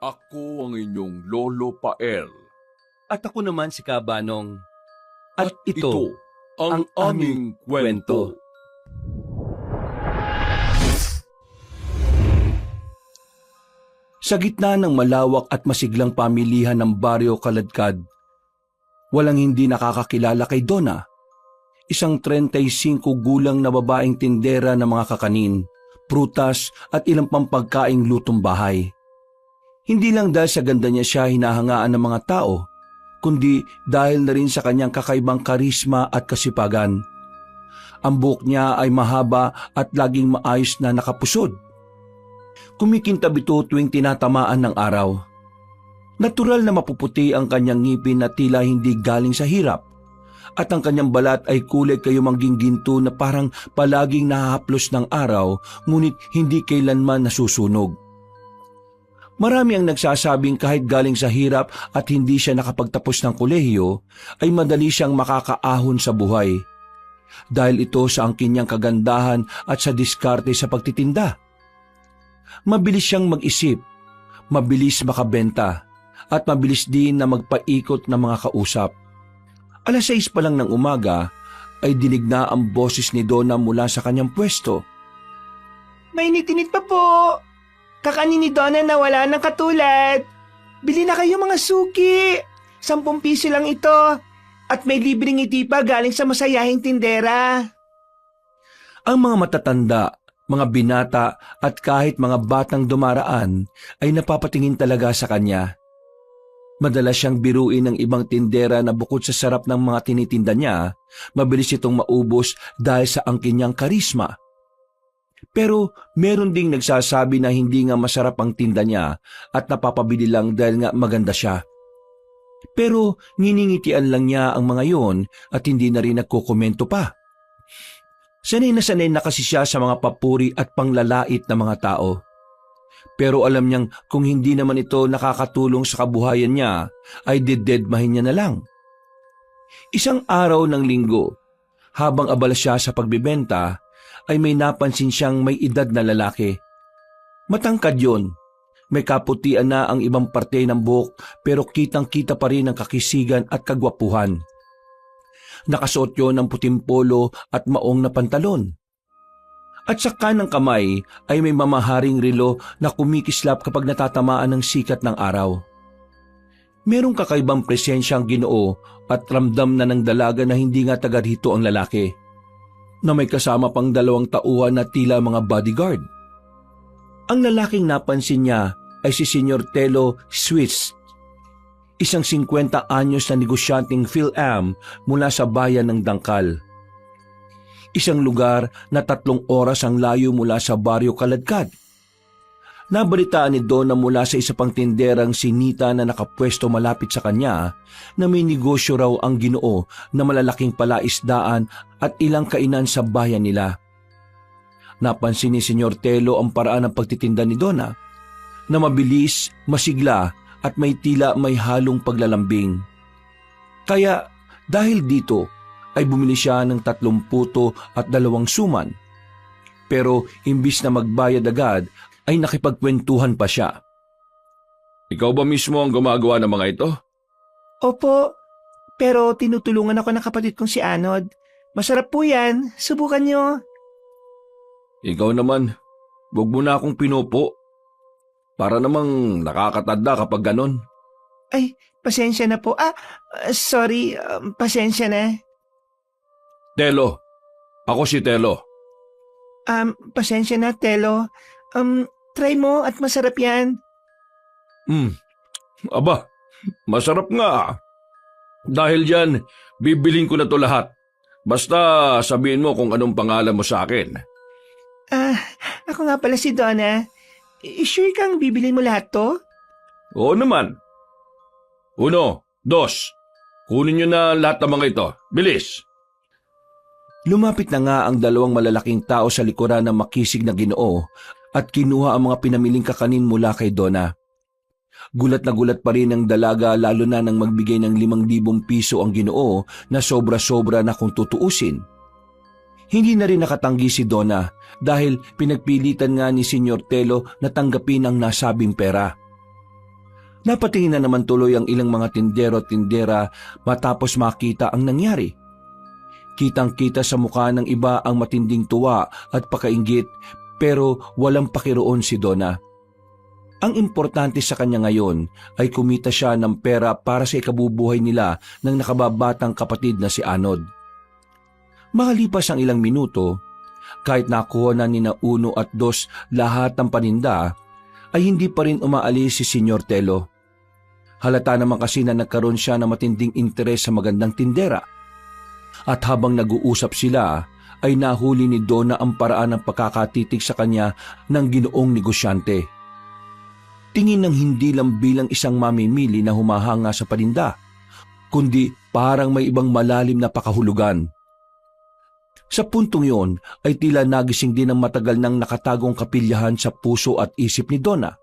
Ako ang inyong Lolo Pael. At ako naman si Kabanong. At Ito ang aming kwento. Sa gitna ng malawak at masiglang pamilihan ng Baryo Kaladkad, walang hindi nakakakilala kay Donna, isang 35 gulang na babaeng tindera ng mga kakanin, prutas at ilang pang pagkaing lutong bahay. Hindi lang dahil sa ganda niya siya hinahangaan ng mga tao, kundi dahil na rin sa kanyang kakaibang karisma at kasipagan. Ang buhok niya ay mahaba at laging maayos na nakapusod. Kumikintab ito tuwing tinatamaan ng araw. Natural na mapuputi ang kanyang ngipin na tila hindi galing sa hirap, at ang kanyang balat ay kulay kayumangging ginto na parang palaging nahahaplos ng araw ngunit hindi kailanman nasusunog. Marami ang nagsasabing kahit galing sa hirap at hindi siya nakapagtapos ng kolehiyo, ay madali siyang makakaahon sa buhay. Dahil ito sa angkin niyang kagandahan at sa diskarte sa pagtitinda. Mabilis siyang mag-isip, mabilis makabenta, at mabilis din na magpaikot ng mga kausap. 6:00 pa lang ng umaga ay dinig na ang boses ni Donna mula sa kanyang pwesto. Mainit-init pa po. Kakanin ni Donna na wala ng katulad. Bili na kayo mga suki. 10 piso lang ito. At may libreng ngiti pa galing sa masayahing tindera. Ang mga matatanda, mga binata at kahit mga batang dumaraan ay napapatingin talaga sa kanya. Madalas siyang biruin ng ibang tindera na bukod sa sarap ng mga tinitinda niya, mabilis itong maubos dahil sa angkin niyang karisma. Pero meron ding nagsasabi na hindi nga masarap ang tinda niya at napapabili lang dahil nga maganda siya. Pero nginingitian lang niya ang mga yon at hindi na rin nagkokomento pa. Sanay na kasi siya sa mga papuri at panglalait ng mga tao. Pero alam niyang kung hindi naman ito nakakatulong sa kabuhayan niya, ay dededmahin niya na lang. Isang araw ng linggo, habang abala siya sa pagbibenta, ay may napansin siyang may edad na lalaki. Matangkad yon, may kaputian na ang ibang parte ng buhok pero kitang-kita pa rin ang kakisigan at kagwapuhan. Nakasuot yon ng puting polo at maong na pantalon. At sa kanang kamay ay may mamaharing relo na kumikislap kapag natatamaan ng sikat ng araw. Merong kakaibang presensyang Ginoo at ramdam na ng dalaga na hindi nga taga rito ang lalaki, na may kasama pang 2 tauhan na tila mga bodyguard. Ang lalaking napansin niya ay si Senyor Telo Swiss, isang 50 anyos na negosyanteng PhilAm mula sa bayan ng Dangkal. Isang lugar na 3 oras ang layo mula sa Baryo Kaladkad. Nabalitaan ni Donna mula sa isa pang tinderang sinita na nakapwesto malapit sa kanya na may negosyo raw ang Ginoo na malalaking palaisdaan at ilang kainan sa bayan nila. Napansin ni Senyor Telo ang paraan ng pagtitinda ni Donna, na mabilis, masigla at may tila may halong paglalambing. Kaya dahil dito ay bumili siya ng 3 puto at 2 suman. Pero imbis na magbayad agad ay nakipagkwentuhan pa siya. Ikaw ba mismo ang gumagawa ng mga ito? Opo, pero tinutulungan ako ng kapatid kong si Anod. Masarap po yan. Subukan nyo. Ikaw naman, huwag mo na akong pinupo. Para namang nakakatanda kapag ganon. Ay, pasensya na po. Sorry, pasensya na. Telo, ako si Telo. Pasensya na, Telo. Try mo at masarap yan. Aba, masarap nga. Dahil dyan, bibiling ko na to lahat. Basta sabihin mo kung anong pangalan mo sa akin. Ako nga pala si Donna. Sure kang bibilin mo lahat to? Oo naman. 1, 2, kunin nyo na lahat ng mga ito. Bilis! Lumapit na nga ang 2 malalaking tao sa likuran ng makisig na Ginoo at kinuha ang mga pinamiling kakanin mula kay Donna. Gulat na gulat pa rin ang dalaga lalo na nang magbigay ng 5,000 piso ang Ginoo na sobra-sobra na kung tutuusin. Hindi na rin nakatanggi si Donna dahil pinagpilitan nga ni Senyor Telo na tanggapin ang nasabing pera. Napatingin na naman tuloy ang ilang mga tindero at tindera matapos makita ang nangyari. Kitang-kita sa mukha ng iba ang matinding tuwa at pakainggit pero walang pakiroon si Donna. Ang importante sa kanya ngayon ay kumita siya ng pera para sa ikabubuhay nila ng nakababatang kapatid na si Anod. Makalipas ang ilang minuto, kahit nakuha na ni na 1 at 2 lahat ng paninda, ay hindi pa rin umaalis si Senyor Telo. Halata naman kasi na nagkaroon siya ng matinding interes sa magandang tindera. At habang nag-uusap sila, ay nahuli ni Donna ang paraan ng pagkakatitig sa kanya ng ginoong negosyante. Tingin ng hindi lang bilang isang mamimili na humahanga sa paninda, kundi parang may ibang malalim na pakahulugan. Sa puntong yon ay tila nagising din ang matagal nang nakatagong kapilyahan sa puso at isip ni Donna.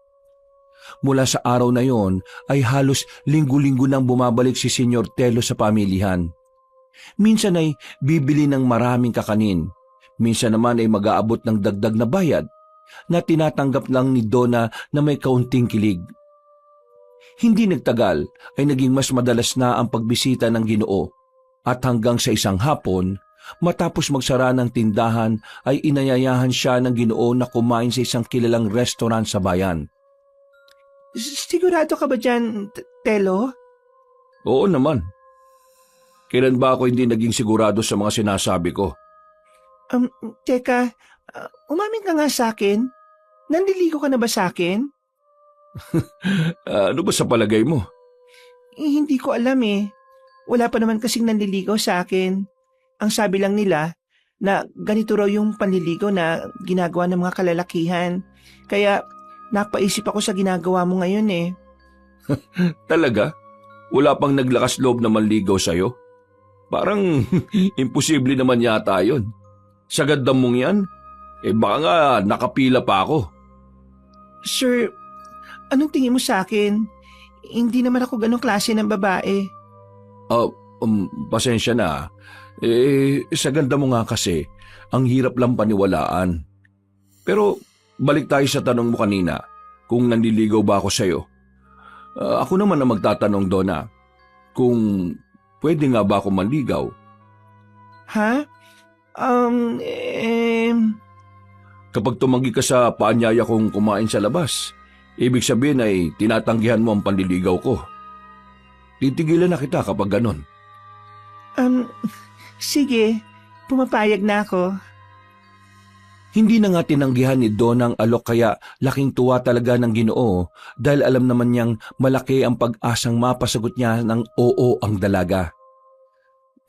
Mula sa araw na yon ay halos linggo-linggo nang bumabalik si Senyor Telo sa pamilihan. Minsan ay bibili ng maraming kakanin, minsan naman ay mag-aabot ng dagdag na bayad na tinatanggap lang ni Donna na may kaunting kilig. Hindi nagtagal ay naging mas madalas na ang pagbisita ng Ginoo at hanggang sa isang hapon, matapos magsara ng tindahan ay inayayahan siya ng Ginoo na kumain sa isang kilalang restaurant sa bayan. Sigurado ka ba dyan, Telo? Oo naman. Kailan ba ako hindi naging sigurado sa mga sinasabi ko? Teka, umamin ka nga sa akin. Nandiligo ka na ba sa akin? Ano ba sa palagay mo? Hindi ko alam eh. Wala pa naman kasing nandiligaw sa akin. Ang sabi lang nila na ganito raw yung panliligo na ginagawa ng mga kalalakihan. Kaya napaisip ako sa ginagawa mo ngayon eh. Talaga? Wala pang naglakas loob na manligaw sa'yo? Parang imposible naman yata yun. Sa ganda mong yan, baka nga nakapila pa ako. Sir, anong tingin mo sa akin? Hindi naman ako ganong klase ng babae. Pasensya na. Sa ganda mo nga kasi, ang hirap lang paniwalaan. Pero balik tayo sa tanong mo kanina, kung nanliligaw ba ako sa'yo. Ako naman ang magtatanong, Donna, kung pwede nga ba ako manligaw? Ha? Kapag tumanggi ka sa paanyaya kong kumain sa labas, ibig sabihin ay tinatanggihan mo ang panliligaw ko. Titigilan na kita kapag ganon. Sige, pumapayag na ako. Hindi na nga tinanggihan ni Donna ang alok kaya laking tuwa talaga ng Ginoo dahil alam naman niyang malaki ang pag-asang mapasagot niya ng oo ang dalaga.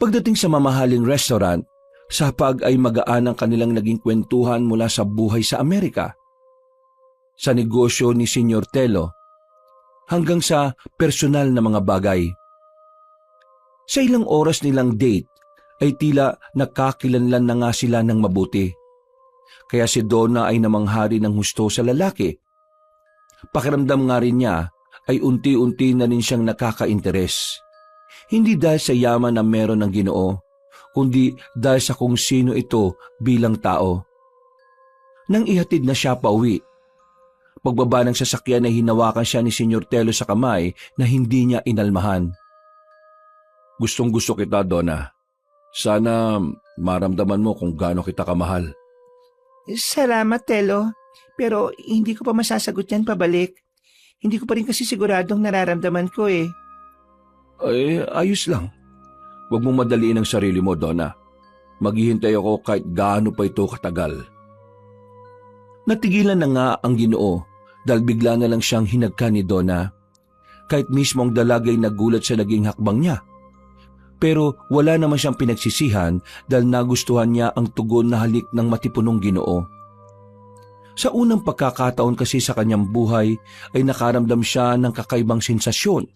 Pagdating sa mamahaling restaurant, sapag ay magaan ang kanilang naging kwentuhan mula sa buhay sa Amerika, sa negosyo ni Senyor Telo, hanggang sa personal na mga bagay. Sa ilang oras nilang date ay tila nagkakilanlan na nga sila ng mabuti. Kaya si Donna ay namanghari ng husto sa lalaki. Pakiramdam nga rin niya ay unti-unti na rin siyang nakaka-interes. Hindi dahil sa yaman na meron ng Ginoo, kundi dahil sa kung sino ito bilang tao. Nang ihatid na siya pauwi, pagbaba ng sasakyan ay hinawakan siya ni Senyor Telo sa kamay na hindi niya inalmahan. Gustong-gusto kita, Donna. Sana maramdaman mo kung gaano kita kamahal. Salamat, Telo. Pero hindi ko pa masasagot yan pabalik. Hindi ko pa rin kasi siguradong nararamdaman ko eh. Ayos lang. Huwag mong madaliin ang sarili mo, Donna. Maghihintay ako kahit gaano pa ito katagal. Natigilan na nga ang Ginoo dahil bigla na lang siyang hinagka ni Donna. Kahit mismo ang dalagay nagulat sa naging hakbang niya. Pero wala naman siyang pinagsisihan dahil nagustuhan niya ang tugon na halik ng matipunong Ginoo. Sa unang pagkakataon kasi sa kanyang buhay ay nakaramdam siya ng kakaibang sensasyon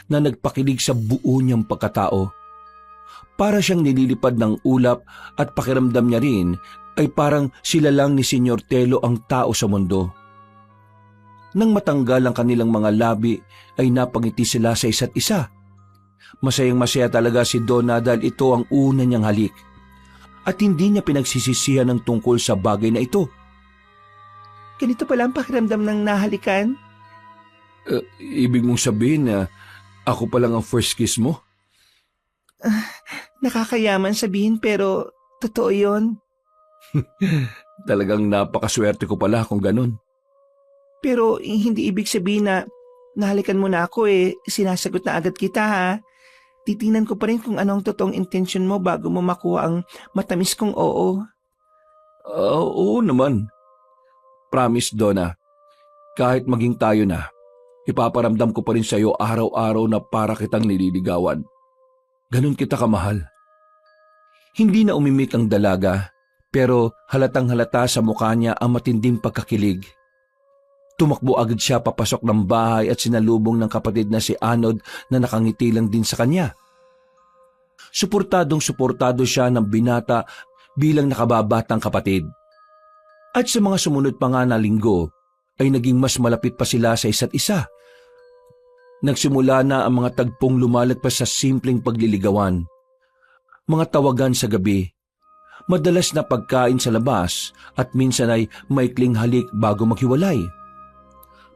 na nagpakilig sa buo niyang pagkatao. Para siyang nililipad ng ulap at pakiramdam niya rin ay parang sila lang ni Senyor Telo ang tao sa mundo. Nang matanggal ang kanilang mga labi ay napangiti sila sa isa't isa. Masayang-masaya talaga si Donna dahil ito ang una niyang halik at hindi niya pinagsisisihan ng tungkol sa bagay na ito. Ganito pala ang pakiramdam ng nahalikan? Ibig mong sabihin na ako pa lang ang first kiss mo? Nakakayaman sabihin pero totoo yon. Talagang napakaswerte ko pala kung ganun. Pero hindi ibig sabihin na nahalikan mo na ako sinasagot na agad kita ha. Titingnan ko pa rin kung anong totoong intensyon mo bago mo makuha ang matamis kong oo. Oo naman. Promise, Donna. Kahit maging tayo na, ipaparamdam ko pa rin sa'yo araw-araw na para kitang nililigawan. Ganun kita kamahal. Hindi na umimik ang dalaga, pero halatang halata sa mukha niya ang matinding pagkakilig. Tumakbo agad siya papasok ng bahay at sinalubong ng kapatid na si Anod na nakangiti lang din sa kanya. Suportadong-suportado siya ng binata bilang nakababatang kapatid. At sa mga sumunod pa nga na linggo, ay naging mas malapit pa sila sa isa't isa. Nagsimula na ang mga tagpong lumalagpas sa simpleng pagliligawan. Mga tawagan sa gabi, madalas na pagkain sa labas at minsan ay maikling halik bago maghiwalay.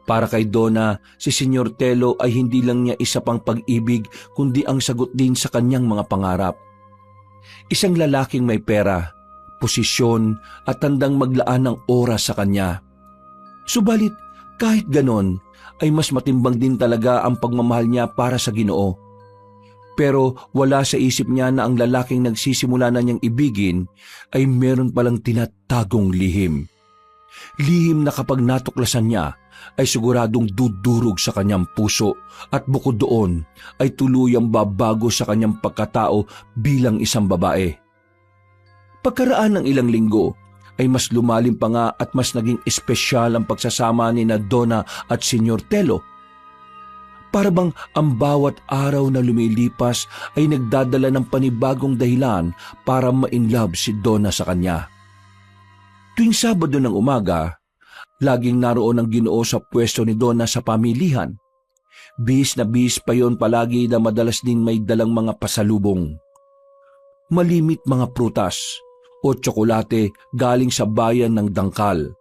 Para kay Donna, si Senyor Telo ay hindi lang niya isa pang pag-ibig kundi ang sagot din sa kanyang mga pangarap. Isang lalaking may pera, posisyon at tandang maglaan ng oras sa kanya. Subalit kahit ganon ay mas matimbang din talaga ang pagmamahal niya para sa Ginoo. Pero wala sa isip niya na ang lalaking nagsisimula na niyang ibigin ay meron palang tinatagong lihim. Lihim na kapag natuklasan niya ay siguradong dudurog sa kanyang puso at bukod doon ay tuluyang babago sa kanyang pagkatao bilang isang babae. Pagkaraan ng ilang linggo ay mas lumalim pa nga at mas naging espesyal ang pagsasama ni na Donna at Senyor Telo. Para bang ang bawat araw na lumilipas ay nagdadala ng panibagong dahilan para ma-inlove si Donna sa kanya. Tuwing Sabado ng umaga, laging naroon ang Ginoo sa pwesto ni Donna sa pamilihan. Bis na bis pa yon palagi na madalas din may dalang mga pasalubong. Malimit mga prutas o tsokolate galing sa bayan ng Dangkal.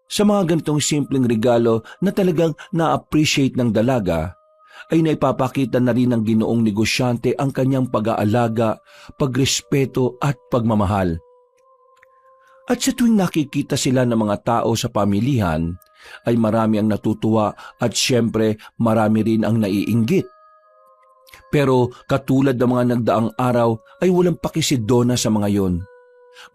Sa mga ganitong simpleng regalo na talagang na-appreciate ng dalaga, ay naipapakita na rin ng Ginoong negosyante ang kanyang pag-aalaga, pagrespeto at pagmamahal. At sa tuwing nakikita sila ng mga tao sa pamilihan, ay marami ang natutuwa at siyempre marami rin ang naiinggit. Pero katulad ng mga nagdaang araw ay walang paki si Donna sa mga yon.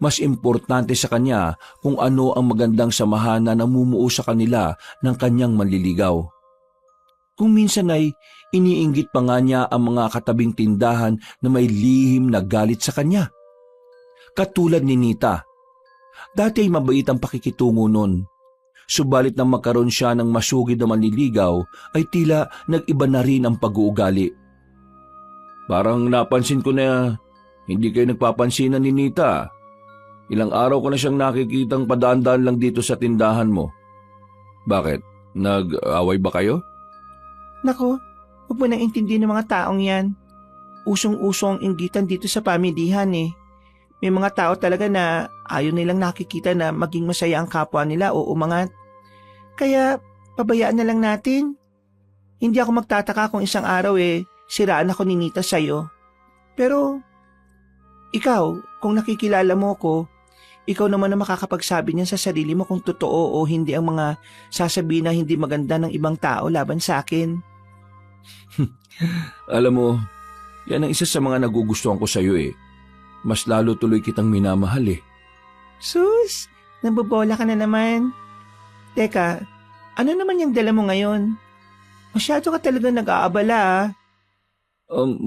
Mas importante sa kanya kung ano ang magandang samahan na namumuo sa kanila ng kanyang manliligaw. Kung minsan ay iniinggit pa nga niya ang mga katabing tindahan na may lihim na galit sa kanya. Katulad ni Nita, dati ay mabait ang pakikitungo nun. Subalit nang magkaroon siya ng masugid na manliligaw ay tila nag-iba na rin ang pag-uugali. Parang napansin ko na hindi kayo nagpapansinan ni Nita. Ilang araw ko na siyang nakikitang padaan-daan lang dito sa tindahan mo. Bakit? Nag-away ba kayo? Nako, huwag mo nang intindihin ng mga taong yan. Usong-uso ang inggitan dito sa pamilihan May mga tao talaga na ayaw nilang nakikita na maging masaya ang kapwa nila o umangat. Kaya pabayaan na lang natin. Hindi ako magtataka kung isang araw siraan ako ni Nita sa'yo. Pero ikaw, kung nakikilala mo ko, ikaw naman na makakapagsabi niyan sa sarili mo kung totoo o hindi ang mga sasabihin na hindi maganda ng ibang tao laban sa akin. Alam mo, yan ang isa sa mga nagugustuhan ko sa'yo Mas lalo tuloy kitang minamahal Sus, nabobola ka na naman. Teka, ano naman yung dala mo ngayon? Masyado ka talaga nag-aabala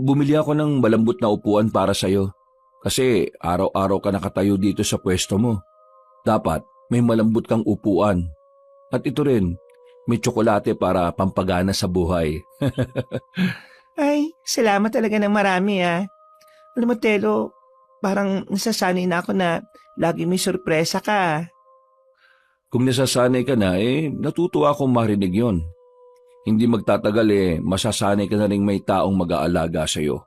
Bumili ako ng malambot na upuan para sa'yo. Kasi araw-araw ka nakatayo dito sa pwesto mo. Dapat may malambot kang upuan. At ito rin, may tsokolate para pampagana sa buhay. Ay, salamat talaga ng marami Alam mo Telo, parang nasasanay na ako na lagi may sorpresa ka. Kung nasasanay ka na, natutuwa akong marinig yon. Hindi magtatagal masasanay ka na rin may taong mag-aalaga sa'yo.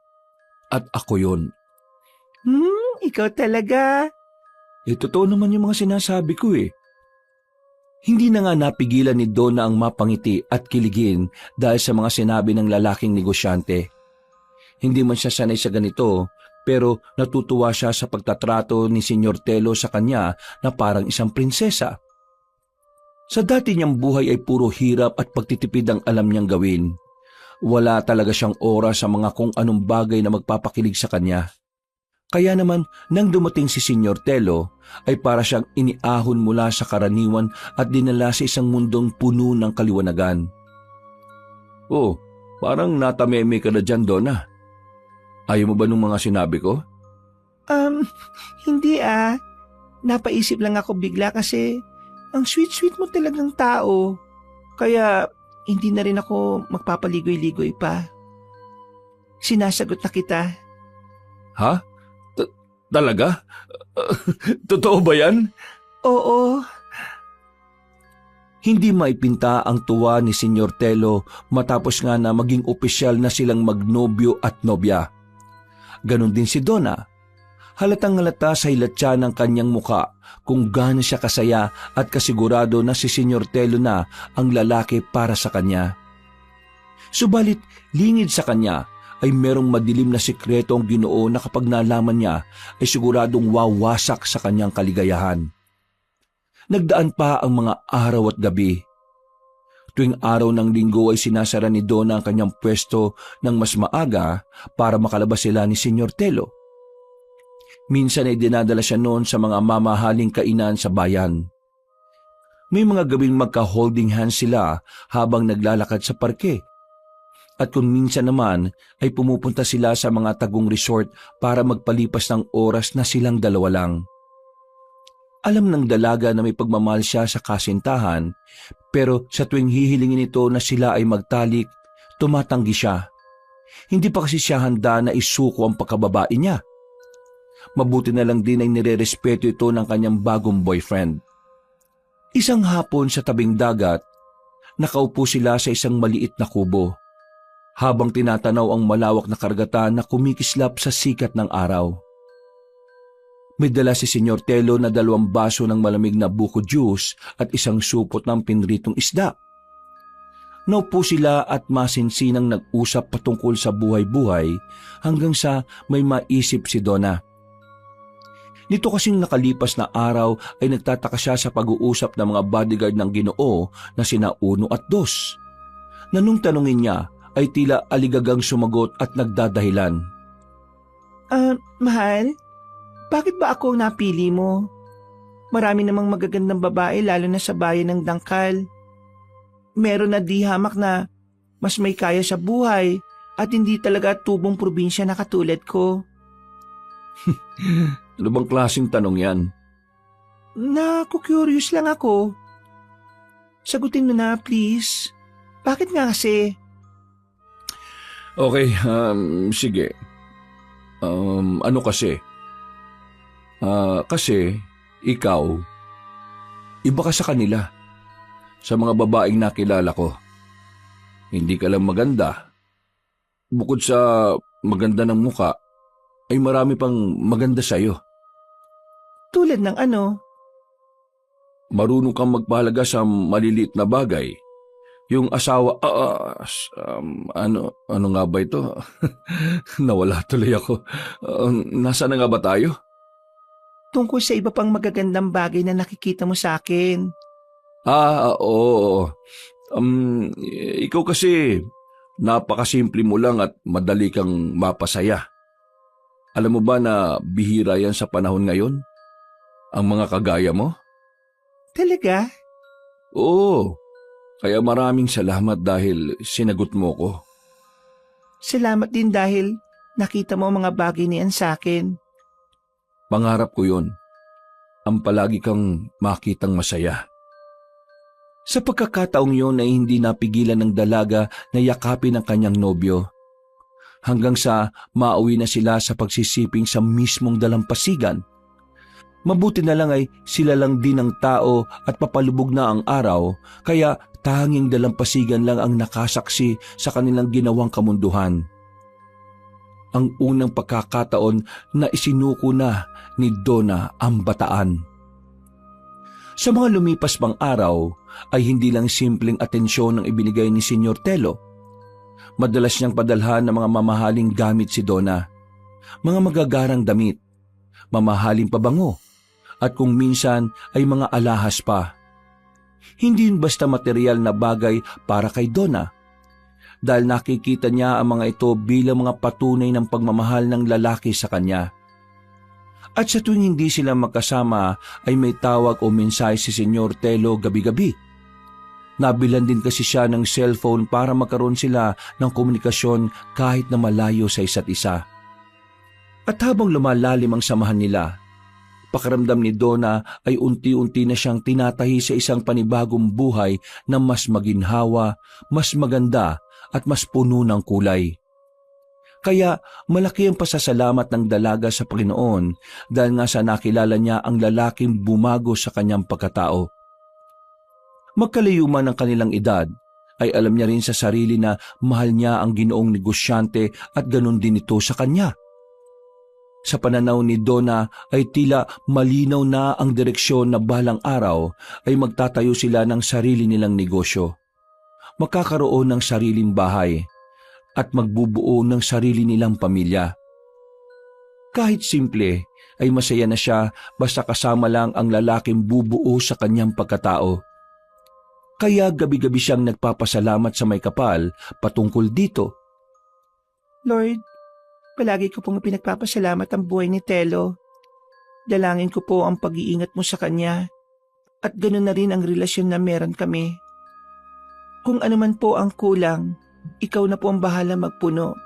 At ako yon. Ikaw talaga. Totoo naman yung mga sinasabi ko Hindi na nga napigilan ni Donna ang mapangiti at kiligin dahil sa mga sinabi ng lalaking negosyante. Hindi man siya sanay sa ganito, pero natutuwa siya sa pagtatrato ni Senyor Telo sa kanya na parang isang prinsesa. Sa dati niyang buhay ay puro hirap at pagtitipid ang alam niyang gawin. Wala talaga siyang oras sa mga kung anong bagay na magpapakilig sa kanya. Kaya naman, nang dumating si Senyor Telo, ay para siyang iniahon mula sa karaniwan at dinala sa isang mundong puno ng kaliwanagan. Oh, parang natameme ka na dyan, Donna. Ayaw mo ba nung mga sinabi ko? Hindi Napaisip lang ako bigla kasi ang sweet-sweet mo talagang tao. Kaya hindi na rin ako magpapaligoy-ligoy pa. Sinasagot na kita. Ha? Talaga? Totoo ba yan? Oo. Hindi maipinta ang tuwa ni Senyor Telo matapos nga na maging opisyal na silang magnobyo at nobya. Ganon din si Donna. Halatang-halata sa hilatsa ng kanyang muka kung gaano siya kasaya at kasigurado na si Senyor Telo na ang lalaki para sa kanya. Subalit, lingid sa kanya ay merong madilim na sikreto ang Ginoo na kapag nalaman niya ay siguradong wawasak sa kanyang kaligayahan. Nagdaan pa ang mga araw at gabi. Tuwing araw ng linggo ay sinasara ni Donna ang kanyang pwesto ng mas maaga para makalabas sila ni Senyor Telo. Minsan ay dinadala siya noon sa mga mamahaling kainan sa bayan. May mga gabing magka-holding hands sila habang naglalakad sa parke. At kung minsan naman ay pumupunta sila sa mga tagong resort para magpalipas ng oras na silang dalawa lang. Alam ng dalaga na may pagmamahal siya sa kasintahan, pero sa tuwing hihilingin ito na sila ay magtalik, tumatanggi siya. Hindi pa kasi siya handa na isuko ang pagkababae niya. Mabuti na lang din ay nirerespeto ito ng kanyang bagong boyfriend. Isang hapon sa tabing dagat, nakaupo sila sa isang maliit na kubo, habang tinatanaw ang malawak na karagatan na kumikislap sa sikat ng araw. May dala si Senyor Telo na 2 baso ng malamig na buko juice at isang supot ng pinritong isda. Naupo sila at masinsinang nag-usap patungkol sa buhay-buhay hanggang sa may maisip si Donna. Nito kasing nakalipas na araw ay nagtataka siya sa pag-uusap ng mga bodyguard ng Ginoo na sina Uno at Dos. Na nung tanungin niya ay tila aligagang sumagot at nagdadahilan. Mahal, bakit ba ako ang napili mo? Marami namang magagandang babae lalo na sa bayan ng Dangkal. Meron na di hamak na mas may kaya sa buhay at hindi talaga tubong probinsya na katulad ko. Ano bang klaseng tanong yan? Naku-curious lang ako. Sagutin mo na, please. Bakit nga kasi? Okay, sige. Ano kasi? Kasi ikaw, iba ka sa kanila. Sa mga babaeng nakilala ko. Hindi ka lang maganda. Bukod sa maganda ng muka, ay marami pang maganda sa'yo. Tulad ng ano? Marunong kang magpahalaga sa maliliit na bagay. Yung asawa, ano nga ba ito? Nawala tuloy ako. Nasaan na nga ba tayo? Tungkol sa iba pang magagandang bagay na nakikita mo sa akin. Oo. Ikaw kasi, napakasimple mo lang at madali kang mapasaya. Alam mo ba na bihira yan sa panahon ngayon? Ang mga kagaya mo? Talaga? Oo. Kaya maraming salamat dahil sinagot mo ko. Salamat din dahil nakita mo ang mga bagay niyan sa akin. Pangarap ko yun. Ang palagi kang makitang masaya. Sa pagkakataong yun ay hindi napigilan ng dalaga na yakapin ang kanyang nobyo. Hanggang sa mauwi na sila sa pagsisiping sa mismong dalampasigan. Mabuti na lang ay sila lang din ang tao at papalubog na ang araw, kaya tanging dalampasigan lang ang nakasaksi sa kanilang ginawang kamunduhan. Ang unang pagkakataon na isinuko na ni Donna ang bataan. Sa mga lumipas pang araw ay hindi lang simpleng atensyon ang ibinigay ni Senyor Telo. Madalas niyang padalhan ng mga mamahaling gamit si Donna. Mga magagarang damit, mamahaling pabango, at kung minsan ay mga alahas pa. Hindi yun basta material na bagay para kay Donna, dahil nakikita niya ang mga ito bilang mga patunay ng pagmamahal ng lalaki sa kanya. At sa tuwing hindi sila magkasama ay may tawag o mensahe si Senyor Telo gabi-gabi. Nabilan din kasi siya ng cellphone para magkaroon sila ng komunikasyon kahit na malayo sa isa't isa. At habang lumalalim ang samahan nila, pakiramdam ni Donna ay unti-unti na siyang tinatahi sa isang panibagong buhay na mas maginhawa, mas maganda at mas puno ng kulay. Kaya malaki ang pasasalamat ng dalaga sa Panginoon dahil nga sa nakilala niya ang lalaking bumago sa kanyang pagkatao. Magkalayo man ang kanilang edad, ay alam niya rin sa sarili na mahal niya ang Ginoong negosyante at ganun din ito sa kanya. Sa pananaw ni Donna ay tila malinaw na ang direksyon na balang araw ay magtatayo sila ng sarili nilang negosyo. Magkakaroon ng sariling bahay at magbubuo ng sarili nilang pamilya. Kahit simple ay masaya na siya basta kasama lang ang lalaking bubuo sa kanyang pagkatao. Kaya gabi-gabi siyang nagpapasalamat sa may kapal patungkol dito. Lord, palagi ko pong pinagpapasalamat ang buhay ni Telo. Dalangin ko po ang pag-iingat mo sa kanya at ganoon na rin ang relasyon na meron kami. Kung ano man po ang kulang, ikaw na po ang bahala magpuno.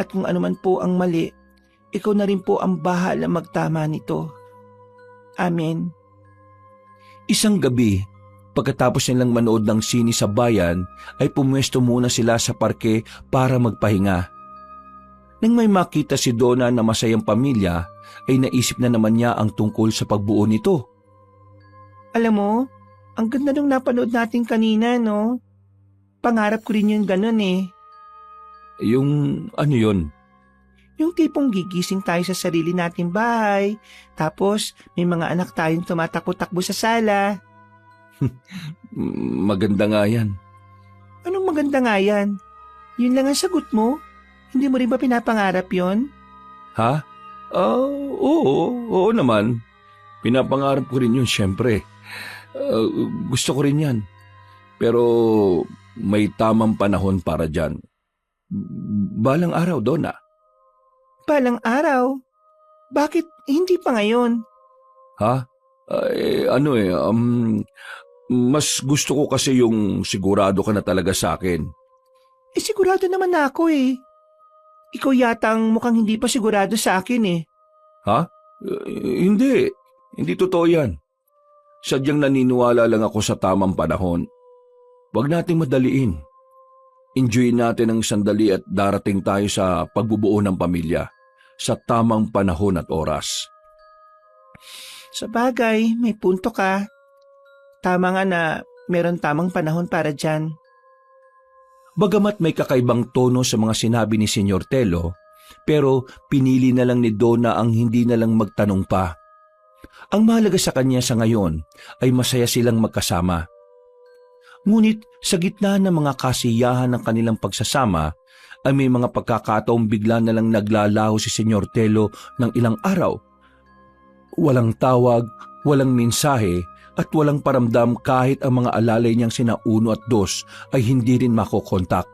At kung ano man po ang mali, ikaw na rin po ang bahala magtama nito. Amen. Isang gabi, pagkatapos nilang manood ng sine sa bayan, ay pumwesto muna sila sa parke para magpahinga. Nang may makita si Donna na masayang pamilya, ay naisip na naman niya ang tungkol sa pagbuo nito. Alam mo, ang ganda nung napanood natin kanina, no? Pangarap ko rin yung ganun eh. Yung ano yun? Yung tipong gigising tayo sa sarili nating bahay, tapos may mga anak tayong tumatakbo-takbo sa sala. Maganda nga yan. Anong maganda nga yan? Yun lang ang sagot mo? Hindi mo rin ba pinapangarap yon? Ha? Oo naman. Pinapangarap ko rin yun, syempre. Gusto ko rin yan. Pero may tamang panahon para dyan. Balang araw, Donna. Balang araw? Bakit hindi pa ngayon? Ha? Mas gusto ko kasi yung sigurado ka na talaga sa akin. Sigurado naman na ako eh. Ikaw yata ang mukhang hindi pa sigurado sa akin eh. Ha? Hindi. Hindi totoo yan. Sadyang naniniwala lang ako sa tamang panahon. Huwag nating madaliin. Enjoy natin ang sandali at darating tayo sa pagbubuo ng pamilya sa tamang panahon at oras. Sa bagay, may punto ka. Tama nga na meron tamang panahon para dyan. Bagamat may kakaibang tono sa mga sinabi ni Senyor Telo, pero pinili na lang ni Donna ang hindi na lang magtanong pa. Ang mahalaga sa kanya sa ngayon ay masaya silang magkasama. Ngunit sa gitna ng mga kasiyahan ng kanilang pagsasama ay may mga pagkakataong bigla na lang naglalaho si Senyor Telo ng ilang araw. Walang tawag, walang mensahe at walang paramdam kahit ang mga alalay niyang sina 1 at 2 ay hindi rin makokontak.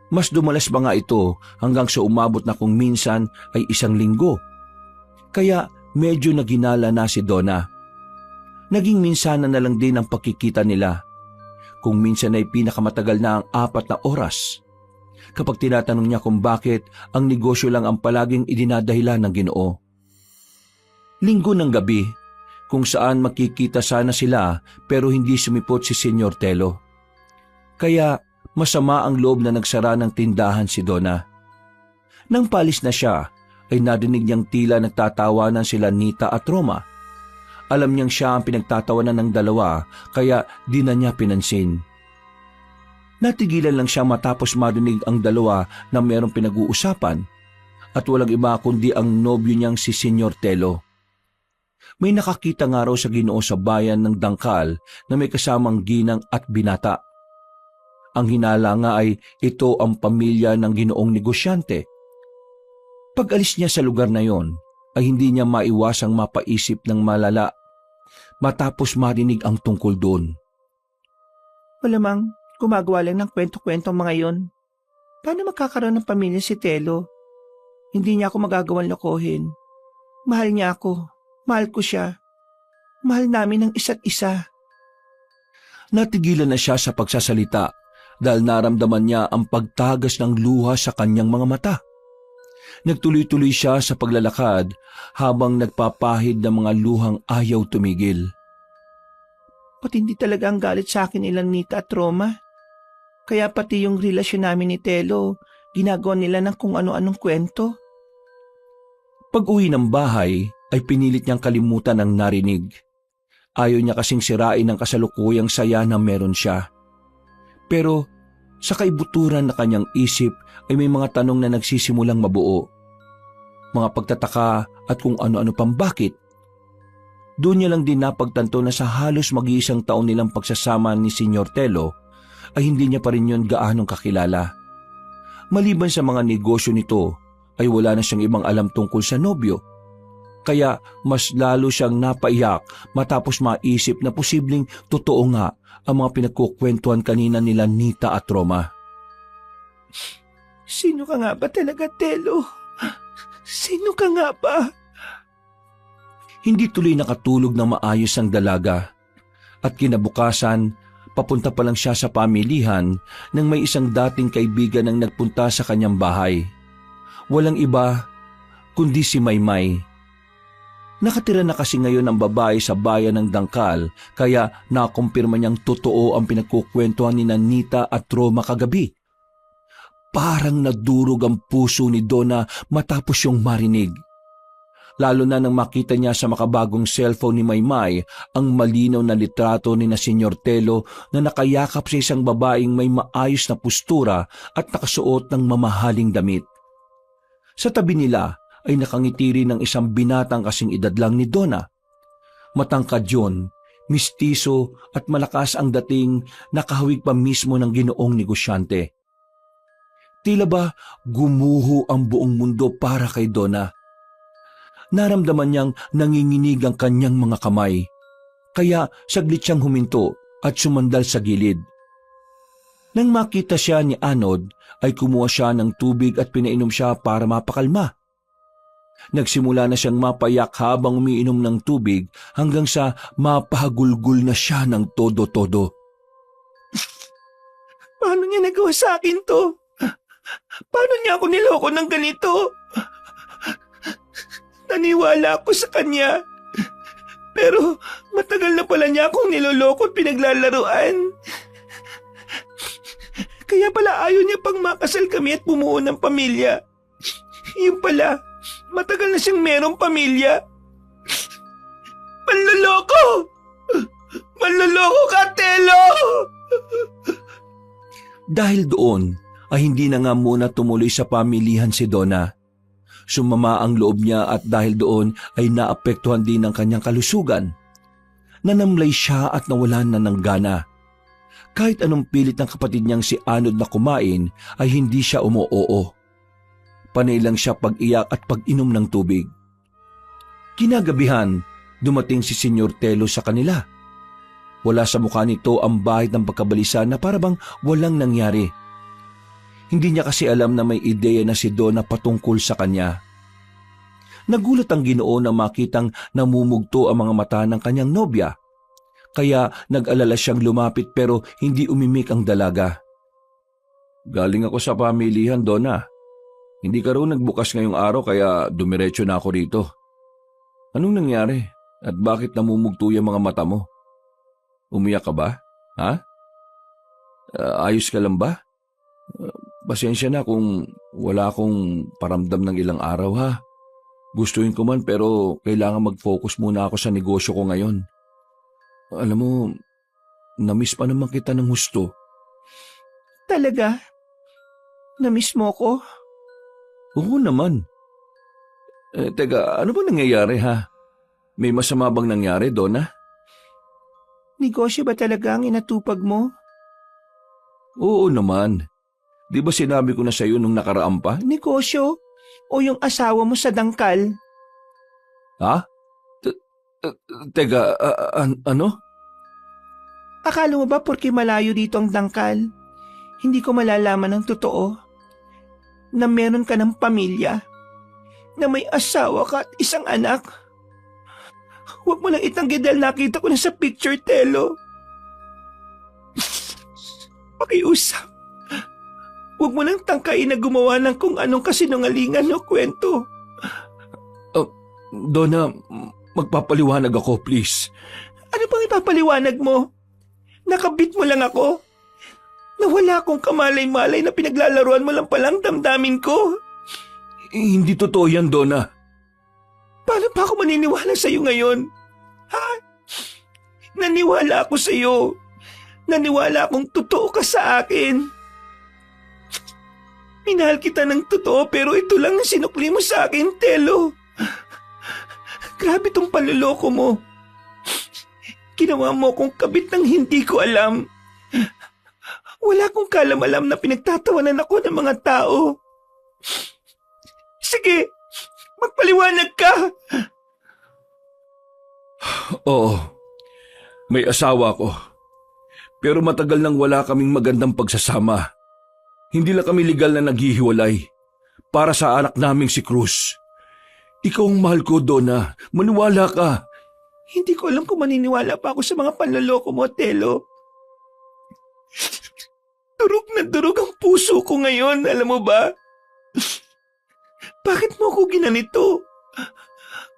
Mas dumalas ba nga ito hanggang sa umabot na kung minsan ay 1 linggo. Kaya medyo naginala na si Donna. Naging minsanan na lang din ang pagkikita nila. Kung minsan ay pinakamatagal na ang 4 na oras. Kapag tinatanong niya kung bakit ang negosyo lang ang palaging idinadahilan ng Ginoo. Linggo ng gabi, kung saan makikita sana sila pero hindi sumipot si Senyor Telo. Kaya masama ang loob na nagsara ng tindahan si Donna. Nang palis na siya, ay narinig niyang tila nagtatawanan sila Nita at Roma. Alam niyang siya ang pinagtatawanan ng dalawa kaya di na niya pinansin. Natigilan lang siya matapos marinig ang dalawa na mayroong pinag-uusapan at walang iba kundi ang nobyo niyang si Senyor Telo. May nakakita nga raw sa Ginoo sa bayan ng Dangkal na may kasamang ginang at binata. Ang hinala nga ay ito ang pamilya ng Ginoong negosyante. Pag-alis niya sa lugar na yon, ay hindi niya maiwasang mapaisip ng malala matapos marinig ang tungkol doon. Malamang gumagawa lang ng kwento-kwento ang mga yon. Paano magkakaroon ng pamilya si Telo? Hindi niya ako magagawang lokohin. Mahal niya ako. Mahal ko siya. Mahal namin ang isa't isa. Natigilan na siya sa pagsasalita dahil naramdaman niya ang pagtagas ng luha sa kanyang mga mata. Nagtuloy-tuloy siya sa paglalakad habang nagpapahid ng mga luhang ayaw tumigil. Patindi talaga ang galit sa akin nilang Nita at Roma. Kaya pati yung relasyon namin ni Telo, ginagawa nila ng kung ano-anong kwento. Pag-uwi ng bahay ay pinilit niyang kalimutan ang narinig. Ayaw niya kasing sirain ang kasalukuyang saya na meron siya. Pero sa kaibuturan na kanyang isip ay may mga tanong na nagsisimulang mabuo. Mga pagtataka at kung ano-ano pang bakit. Doon niya lang din napagtanto na sa halos mag-iisang taon nilang pagsasama ni Senyor Telo ay hindi niya pa rin yun gaanong kakilala. Maliban sa mga negosyo nito ay wala na siyang ibang alam tungkol sa nobyo. Kaya mas lalo siyang napaiyak matapos maisip na posibleng totoo nga ang mga pinagkukwentuhan kanina nila Nita at Roma. Sino ka nga ba talaga, Telo? Sino ka nga ba? Hindi tuloy nakatulog ng maayos ang dalaga at kinabukasan papunta pa lang siya sa pamilihan nang may isang dating kaibigan ang nagpunta sa kanyang bahay. Walang iba kundi si Maymay. Nakatira na kasi ngayon ang babae sa bayan ng Dangkal kaya nakumpirma niyang totoo ang pinagkukwentuhan ni Nita at Roma kagabi. Parang nadurog ang puso ni Donna matapos yung marinig. Lalo na nang makita niya sa makabagong cellphone ni Maymay ang malinaw na litrato ni na Senyor Telo na nakayakap sa isang babaeng may maayos na postura at nakasuot ng mamahaling damit. Sa tabi nila ay nakangiti rin ng isang binatang kasing edad lang ni Donna. Matangkad yun, mistiso at malakas ang dating nakahawig pa mismo ng Ginoong negosyante. Tila ba gumuho ang buong mundo para kay Donna. Naramdaman niyang nanginginig ang kanyang mga kamay, kaya saglit siyang huminto at sumandal sa gilid. Nang makita siya ni Anod, ay kumuha siya ng tubig at pinainom siya para mapakalma. Nagsimula na siyang mapayak habang umiinom ng tubig hanggang sa mapahagulgul na siya ng todo-todo. Paano niya nagawa sa akin to? Paano niya ako niloko ng ganito? Naniwala ako sa kanya. Pero matagal na pala niya akong niloloko at pinaglalaruan. Kaya pala ayaw niya pang makasal kami at bumuo ng pamilya. Yung pala, matagal na siyang merong pamilya. Manloloko! Manloloko ka, Telo! Dahil doon ay hindi na nga muna tumuloy sa pamilihan si Donna. Sumama ang loob niya at dahil doon ay naapektuhan din ang kanyang kalusugan. Nanamlay siya at nawalan na ng gana. Kahit anong pilit ng kapatid niyang si Anod na kumain ay hindi siya umuoo. Panay lang siya pag-iyak at pag-inom ng tubig. Kinagabihan, dumating si Senyor Telo sa kanila. Wala sa mukha nito ang bahid ng pagkabalisa na parabang walang nangyari. Hindi niya kasi alam na may ideya na si Donna patungkol sa kanya. Nagulat ang Ginoo na makitang namumugto ang mga mata ng kanyang nobya. Kaya nag-alala siyang lumapit pero hindi umimik ang dalaga. Galing ako sa pamilihan, Donna. Hindi ka raw nagbukas ngayong araw kaya dumiretso na ako rito. Anong nangyari? At bakit namumugto yung mga mata mo? Umiyak ka ba? Ha? Ayos ka lang ba? Pasensya na kung wala akong paramdam ng ilang araw ha. Gustuin ko man pero kailangan mag-focus muna ako sa negosyo ko ngayon. Alam mo, na-miss pa naman kita ng husto. Talaga? Na-miss mo ko? Oo naman. Teka, ano ba nangyayari ha? May masama bang nangyari, Donna? Negosyo ba talaga ang inatupag mo? Oo naman. Di ba sinabi ko na sa'yo nung nakaraan pa? Negosyo? O yung asawa mo sa dangkal? Ha? Teka, ano? Akala mo ba porke malayo dito ang dangkal, hindi ko malalaman ang totoo? Na meron ka ng pamilya? Na may asawa ka at isang anak? Huwag mo lang itanggi dahil nakita ko na sa picture, Telo. Pakiusap. Huwag mo lang tangkain na gumawa ng kung anong kasinungalingan o kwento. Donna, magpapaliwanag ako, please. Ano bang ipapaliwanag mo? Nakabit mo lang ako? Nawala akong kamalay-malay na pinaglalaruan mo lang palang damdamin ko? Hindi totoo yan, Donna. Paano pa ako maniniwala sa'yo ngayon? Ha? Naniwala ako sa'yo. Naniwala akong totoo ka sa akin. Minahal kita ng totoo pero ito lang ang sinukli mo sa akin, Telo. Grabe tong panluloko mo. Ginawa mo akong kabit ng hindi ko alam. Wala akong kalam-alam na pinagtatawanan ako ng mga tao. Sige, magpaliwanag ka. Oo, may asawa ko. Pero matagal nang wala kaming magandang pagsasama. Hindi lang kami legal na naghihiwalay para sa anak naming si Cruz. Ikaw ang mahal ko, Donna. Maniwala ka. Hindi ko alam kung maniniwala pa ako sa mga panloloko mo, Telo. Durog na durog ang puso ko ngayon, alam mo ba? Bakit mo ako ginanito?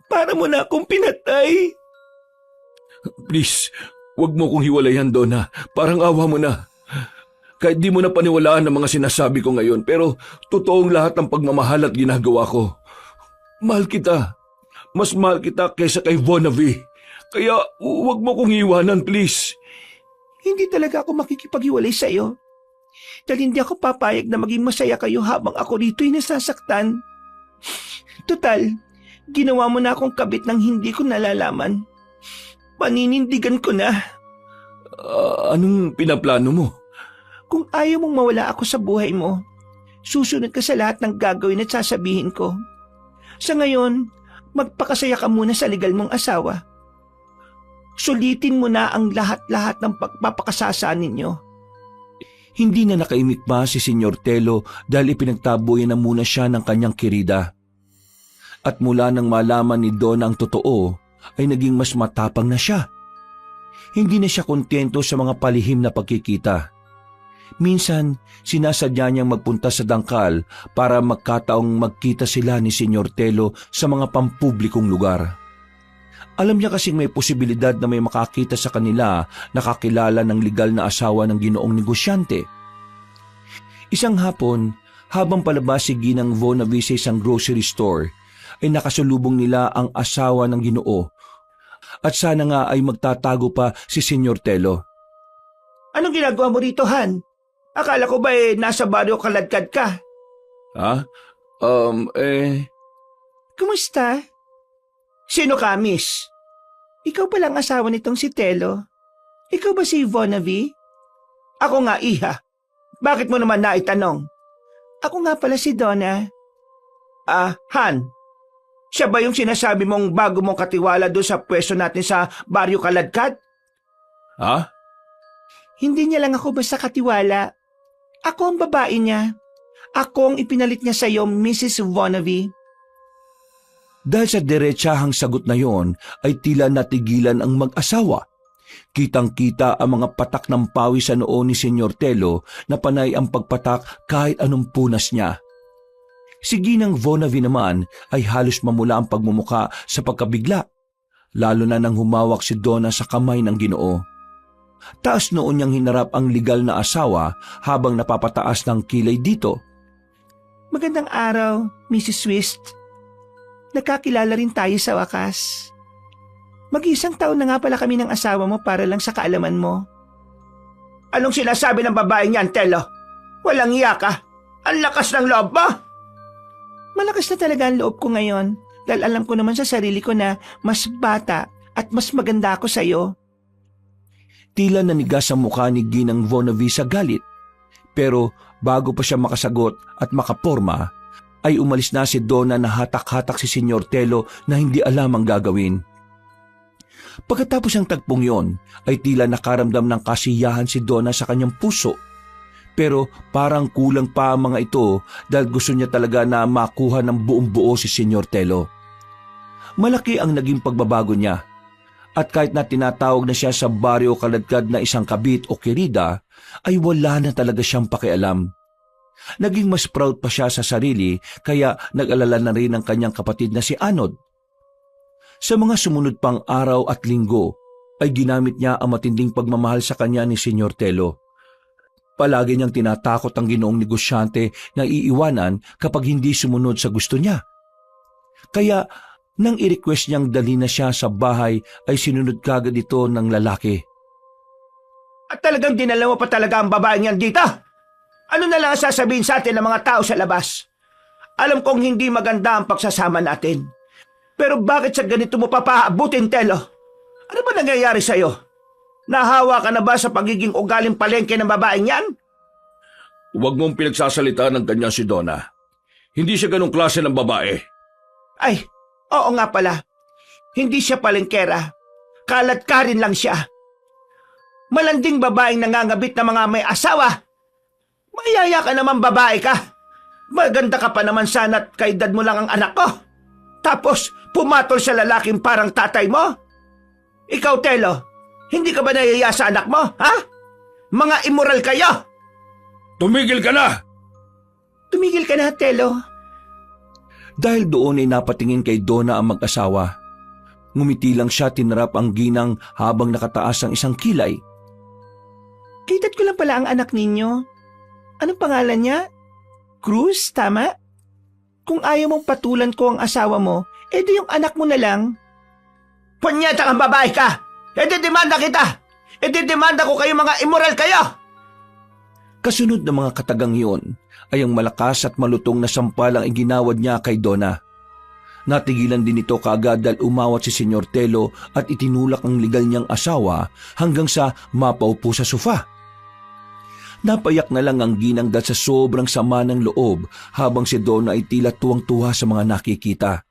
Para mo na akong pinatay. Please, wag mo kong hiwalayan, Donna. Parang awa mo na. Kahit di mo na paniwalaan ang mga sinasabi ko ngayon, pero totoong lahat ng pagmamahal at ginagawa ko. Mahal kita. Mas mahal kita kaysa kay Vonavi. Kaya wag mo kong iwanan, please. Hindi talaga ako makikipaghiwalay sa'yo. Dahil hindi ako papayag na maging masaya kayo habang ako rito'y nasasaktan. Total, ginawa mo na akong kabit ng hindi ko nalalaman. Paninindigan ko na. Anong pinaplano mo? Kung ayaw mong mawala ako sa buhay mo, susunod ka sa lahat ng gagawin at sasabihin ko. Sa ngayon, magpakasaya ka muna sa legal mong asawa. Sulitin mo na ang lahat-lahat ng pagpapakasasa ninyo. Hindi na nakaimik pa si Senyor Telo dahil ipinagtaboy na muna siya ng kanyang kirida. At mula nang malaman ni Donna ang totoo, ay naging mas matapang na siya. Hindi na siya kontento sa mga palihim na pagkikita. Minsan, sinasadya niyang magpunta sa dangkal para magkataong magkita sila ni Senyor Telo sa mga pampublikong lugar. Alam niya kasing may posibilidad na may makakita sa kanila na kakilala ng legal na asawa ng ginoong negosyante. Isang hapon, habang palabas si Ginang Vonavi sa isang grocery store, ay nakasalubong nila ang asawa ng ginoo. At sana nga ay magtatago pa si Senyor Telo. Anong ginagawa mo rito, Han? Akala ko ba nasa baryo kaladkad ka? Ha? Kumusta? Sino ka, miss? Ikaw palang asawa nitong si Telo? Ikaw ba si Vonavi? Ako nga, iha. Bakit mo naman naitanong? Ako nga pala si Donna. Han. Siya ba yung sinasabi mong bago mong katiwala doon sa pwesto natin sa baryo kaladkad? Ha? Hindi niya lang ako basta katiwala. Ako ang babae niya. Ako ang ipinalit niya sa iyo, Mrs. Vonavi. Dahil sa diretsahang sagot na yon ay tila natigilan ang mag-asawa. Kitang-kita ang mga patak ng pawis sa noo ni Senyor Telo na panay ang pagpatak kahit anong punas niya. Si Ginang Vonavi naman ay halos mamula ang pagmumuka sa pagkabigla, lalo na nang humawak si Donna sa kamay ng ginoo. Taas noon niyang hinarap ang legal na asawa habang napapataas ng kilay dito. Magandang araw, Mrs. Twist. Nagkakilala rin tayo sa wakas. Mag-isang taon na nga pala kami ng asawa mo para lang sa kaalaman mo. Anong sinasabi ng babaeng yan, Telo? Walang iya ka. Ang lakas ng loob mo. Malakas na talaga ang loob ko ngayon Dahil alam ko naman sa sarili ko na mas bata at mas maganda ako sa'yo. Tila nanigas ang mukha ni Ginang Vonavi sa galit. Pero bago pa siya makasagot at makaporma, ay umalis na si Donna na hatak-hatak si Senyor Telo na hindi alam ang gagawin. Pagkatapos ng tagpong yon, ay tila nakaramdam ng kasiyahan si Donna sa kanyang puso. Pero parang kulang pa ang mga ito dahil gusto niya talaga na makuha ng buong buo si Senyor Telo. Malaki ang naging pagbabago niya. At kahit na tinatawag na siya sa baryo kaladkad na isang kabit o kirida, ay wala na talaga siyang pakialam. Naging mas proud pa siya sa sarili kaya nag-alala na rin ang kanyang kapatid na si Anod. Sa mga sumunod pang araw at linggo ay ginamit niya ang matinding pagmamahal sa kanya ni Senyor Telo. Palagi niyang tinatakot ang ginoong negosyante na iiwanan kapag hindi sumunod sa gusto niya. Kaya nang i-request niyang dali na siya sa bahay ay sinunod kagad ito ng lalaki. At talagang dinala mo pa talaga ang babaeng yan dito? Ano na lang ang sasabihin sa atin ng mga tao sa labas? Alam kong hindi maganda ang pagsasama natin. Pero bakit sa ganito mo papaabutin, Telo? Ano ba nangyayari sa'yo? Nahawa ka na ba sa pagiging ugaling palengke ng babaeng yan? Huwag mong pinagsasalita ng ganyan si Donna. Hindi siya ganong klase ng babae. Ay, oo nga pala. Hindi siya palengkera. Kalat-karin lang siya. Malanding babaeng nangangabit na mga may asawa. Mayaya ka naman babae ka. Maganda ka pa naman sana at kaedad mo lang ang anak ko. Tapos pumatol sa lalaking parang tatay mo? Ikaw, Telo, hindi ka ba nahiya sa anak mo, ha? Mga immoral kayo! Tumigil ka na! Tumigil ka na, Telo. Dahil doon ay napatingin kay Donna ang mag-asawa. Ngumiti lang siya, tinarap ang ginang habang nakataas ang isang kilay. Kitat ko lang pala ang anak ninyo. Anong pangalan niya? Cruz, tama? Kung ayaw mong patulan ko ang asawa mo, edi yung anak mo na lang. Punyeta kang babae ka! Edi demanda kita! Edi demanda ko kayo mga immoral kayo! Kasunod ng mga katagang iyon ay ang malakas at malutong na sampalang iginawad niya kay Donna. Natigilan din ito kaagad dahil umawat si Senyor Telo at itinulak ang legal niyang asawa hanggang sa mapaupo sa sofa. Napayak na lang ang ginang dahil sa sobrang sama ng loob habang si Donna ay tila tuwang-tuwa sa mga nakikita.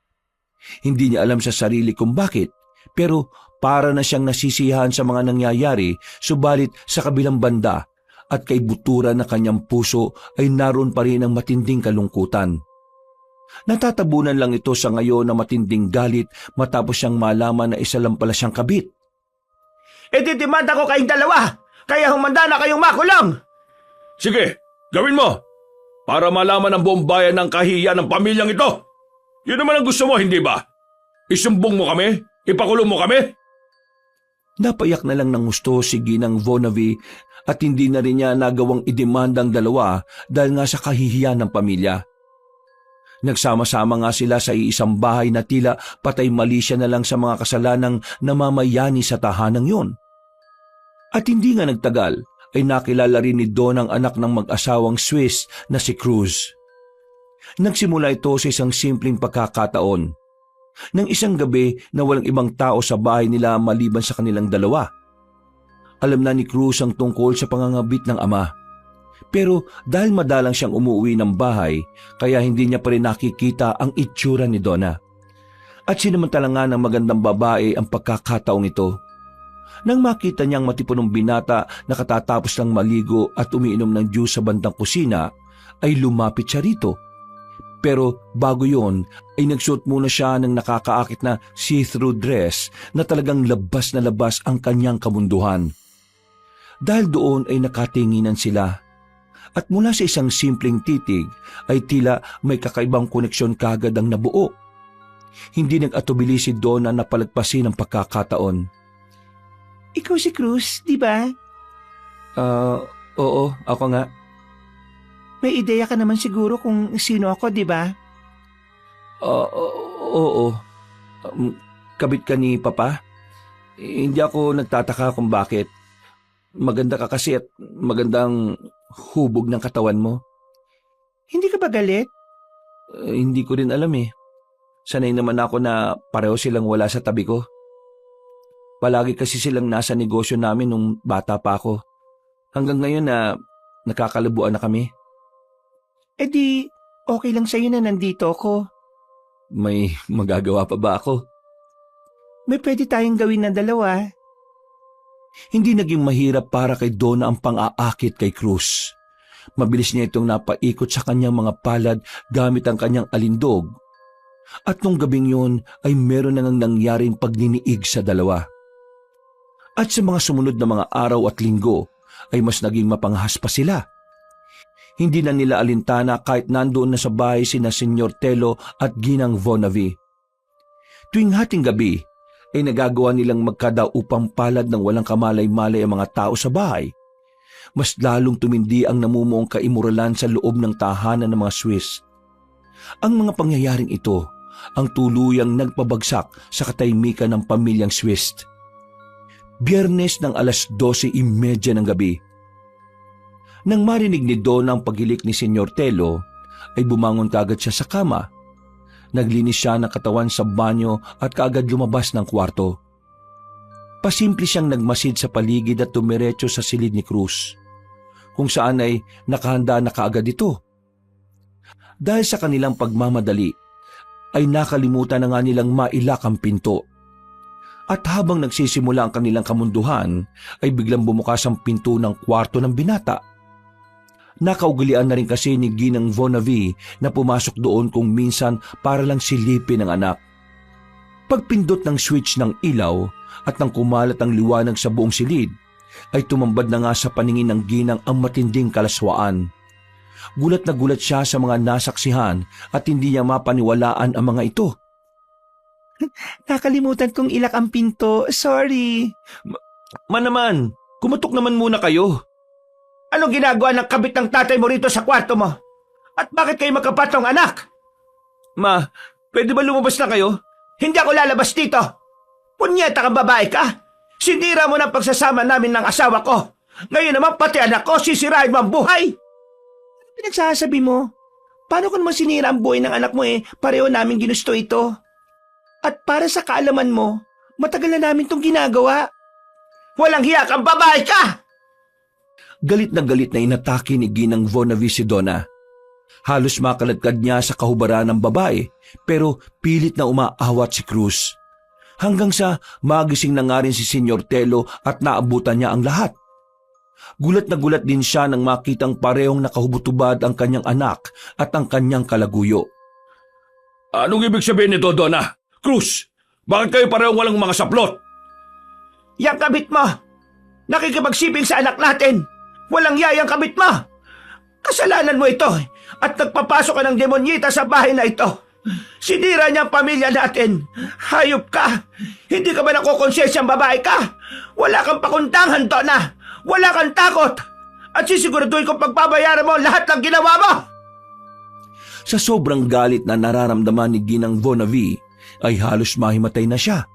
Hindi niya alam sa sarili kung bakit, pero para na siyang nasisiyahan sa mga nangyayari, subalit sa kabilang banda at kay butura na kanyang puso ay naroon pa rin ang matinding kalungkutan. Natatabunan lang ito sa ngayon na matinding galit matapos siyang malaman na isa lang pala siyang kabit. Demanda ko kayong dalawa, kaya humanda na kayong makulong! Sige, gawin mo! Para malaman ng buong bayan ng kahihiyan ng pamilyang ito! Yun naman ang gusto mo, hindi ba? Isumbong mo kami? Ipakulong mo kami? Napayak na lang ng gusto si Ginang Vonavi at hindi na rin niya nagawang idemanda ang dalawa dahil nga sa kahihiyan ng pamilya. Nagsama-sama nga sila sa iisang bahay na tila patay mali siya na lang sa mga kasalanang namamayani sa tahanang yun. At hindi nga nagtagal ay nakilala rin ni Don ang anak ng mag-asawang Swiss na si Cruz. Nagsimula ito sa isang simpleng pagkakataon. Nang isang gabi na walang ibang tao sa bahay nila maliban sa kanilang dalawa. Alam na ni Cruz ang tungkol sa pangangabit ng ama. Pero dahil madalang siyang umuwi ng bahay, kaya hindi niya pa rin nakikita ang itsura ni Donna. At sinamantala nga ng magandang babae ang pagkakataong ito. Nang makita niyang matipunong binata na katatapos lang maligo at umiinom ng juice sa bandang kusina, ay lumapit siya rito. Pero bago yon ay nagsuot muna siya ng nakakaakit na see-through dress na talagang labas na labas ang kanyang kamunduhan. Dahil doon ay nakatinginan sila. At mula sa isang simpleng titig ay tila may kakaibang koneksyon kagad ang nabuo. Hindi nag-atubili si Donna na palagpasin ang pagkakataon. Ikaw si Cruz, di ba? Oo, ako nga. May ideya ka naman siguro kung sino ako, di ba? Oo. Kabit ka ni Papa? Hindi ako nagtataka kung bakit. Maganda ka kasi at magandang hubog ng katawan mo. Hindi ka ba galit? Hindi ko rin alam eh. Sanay naman ako na pareho silang wala sa tabi ko. Palagi kasi silang nasa negosyo namin nung bata pa ako. Hanggang ngayon na nakakalabuan na kami. E di, okay lang sa'yo na nandito ako. May magagawa pa ba ako? May pwede tayong gawin na dalawa. Hindi naging mahirap para kay Donna ang pang-aakit kay Cruz. Mabilis niya itong napaikot sa kanyang mga palad gamit ang kanyang alindog. At nung gabing yun ay meron na nang nangyaring pagniniig sa dalawa. At sa mga sumunod na mga araw at linggo ay mas naging mapanghas pa sila. Hindi na nila alintana kahit nandoon na sa bahay sina Senyor Telo at Ginang Vonavi. Tuwing hating gabi ay nagagawa nilang magkadaupang palad ng walang kamalay-malay ang mga tao sa bahay. Mas lalong tumindi ang namumuong kaimuralan sa loob ng tahanan ng mga Swiss. Ang mga pangyayaring ito ang tuluyang nagpabagsak sa katahimikan ng pamilyang Swiss. Biyernes ng alas 12:30 ng gabi. Nang marinig ni Donna ang pagilik ni Senyor Telo, ay bumangon kaagad siya sa kama. Naglinis siya ng katawan sa banyo at kaagad lumabas ng kwarto. Pasimple siyang nagmasid sa paligid at tumiretso sa silid ni Cruz, kung saan ay nakahanda na kaagad ito. Dahil sa kanilang pagmamadali, ay nakalimutan na nga nilang mailak ang pinto. At habang nagsisimula ang kanilang kamunduhan, ay biglang bumukas ang pinto ng kwarto ng binata. Nakaugalian na rin kasi ni Ginang Vonavi na pumasok doon kung minsan para lang silipin ang anak. Pagpindot ng switch ng ilaw at nang kumalat ang liwanag sa buong silid, ay tumambad na nga sa paningin ng Ginang ang matinding kalaswaan. Gulat na gulat siya sa mga nasaksihan at hindi niya mapaniwalaan ang mga ito. Nakalimutan kong ilak ang pinto. Sorry. Naman, kumatok naman muna kayo. Anong ginagawa ng kabit ng tatay mo rito sa kwarto mo? At bakit kayo magkapatong anak? Ma, pwede ba lumabas na kayo? Hindi ako lalabas dito. Punyeta kang babae ka. Sinira mo ng pagsasama namin ng asawa ko. Ngayon naman pati anak ko, sisirain mo ang buhay. Ano pinagsasabi mo? Paano ko naman sinira ang buhay ng anak mo pareho namin ginusto ito? At para sa kaalaman mo, matagal na namin itong ginagawa. Walang hiya kang babae ka! Galit na inatake ni Ginang Vonavi si Donna. Halos makaladkad niya sa kahubaran ng babae pero pilit na umaawat si Cruz. Hanggang sa magising na nga rin si Senyor Telo at naabutan niya ang lahat. Gulat na gulat din siya nang makitang parehong nakahubotubad ang kanyang anak at ang kanyang kalaguyo. Anong ibig sabihin nito, Donna? Cruz, bakit kayo parehong walang mga saplot? Yang kabit mo! Nakikipagsiping sa anak natin! Walang yayang kabit mo! Kasalanan mo ito at nagpapasok ka ng demonyita sa bahay na ito. Sinira niya ang pamilya natin. Hayop ka! Hindi ka ba nakukonsensyang babae ka? Wala kang pakundangan, Donna! Wala kang takot! At sisiguraduhin kong pagbabayaran mo lahat ng ginawa mo! Sa sobrang galit na nararamdaman ni Ginang Vonavi, ay halos mahimatay na siya.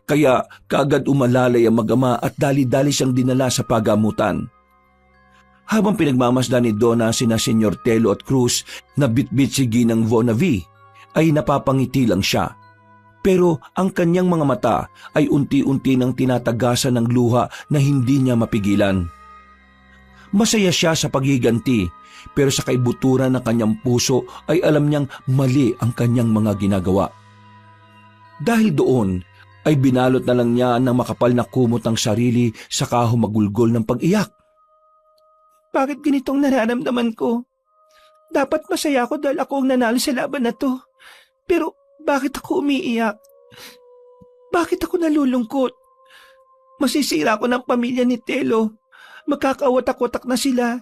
Kaya kaagad umalalay ang mag-ama at dali-dali siyang dinala sa pagamutan. Habang pinagmamasdan ni Donna sina Senyor Telo at Cruz na bitbit si Ginang Vonavi, ay napapangiti lang siya. Pero ang kanyang mga mata ay unti-unti nang tinatagasan ng luha na hindi niya mapigilan. Masaya siya sa paghiganti, pero sa kaibuturan ng kanyang puso ay alam niyang mali ang kanyang mga ginagawa. Dahil doon, ay binalot na lang niya ng makapal na kumot ang sarili saka humagulgol ng pag-iyak. Bakit ganitong nararamdaman ko? Dapat masaya ako dahil ako ang nanalo sa laban na to. Pero bakit ako umiiyak? Bakit ako nalulungkot? Masisira ko ng pamilya ni Telo. Magkakawatak-watak na sila.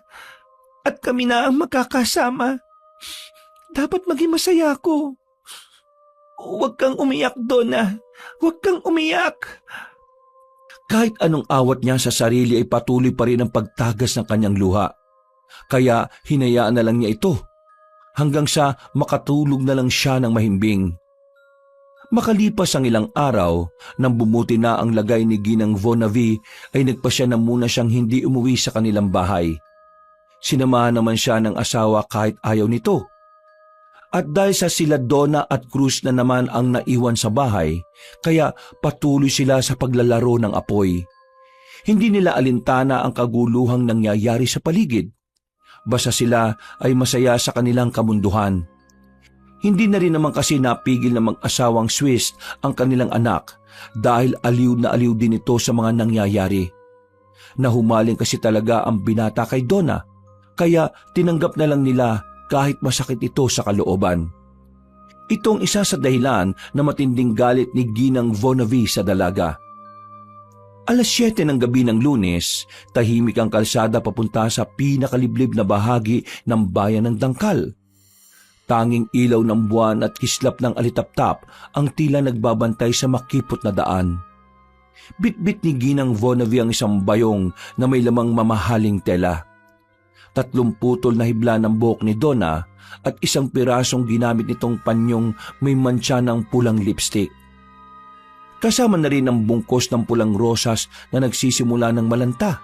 At kami na ang magkakasama. Dapat maging masaya ako. Huwag kang umiyak, Donna. Huwag kang umiyak. Kahit anong awat niya sa sarili ay patuloy pa rin ang pagtagas ng kanyang luha. Kaya hinayaan na lang niya ito. Hanggang sa makatulog na lang siya ng mahimbing. Makalipas ang ilang araw, nang bumuti na ang lagay ni Ginang Vonavi, ay nagpasya na muna siyang hindi umuwi sa kanilang bahay. Sinamahan naman siya ng asawa kahit ayaw nito. At dahil sa sila Donna at Cruz na naman ang naiwan sa bahay, kaya patuloy sila sa paglalaro ng apoy. Hindi nila alintana ang kaguluhang nangyayari sa paligid. Basta sila ay masaya sa kanilang kamunduhan. Hindi na rin naman kasi napigil ng mag-asawang Swiss ang kanilang anak dahil aliw na aliw din ito sa mga nangyayari. Nahumaling kasi talaga ang binata kay Donna, kaya tinanggap na lang nila kahit masakit ito sa kalooban. Itong isa sa dahilan na matinding galit ni Ginang Vonavi sa dalaga. Alas 7 ng gabi ng Lunes, tahimik ang kalsada papunta sa pinakaliblib na bahagi ng bayan ng Dangkal. Tanging ilaw ng buwan at kislap ng alitaptap ang tila nagbabantay sa makipot na daan. Bitbit ni Ginang Vonavi ang isang bayong na may lamang mamahaling tela. 3 putol na hibla ng buhok ni Donna at isang pirasong ginamit nitong panyong may mantsa ng pulang lipstick. Kasama na rin ang bungkos ng pulang rosas na nagsisimula ng malanta.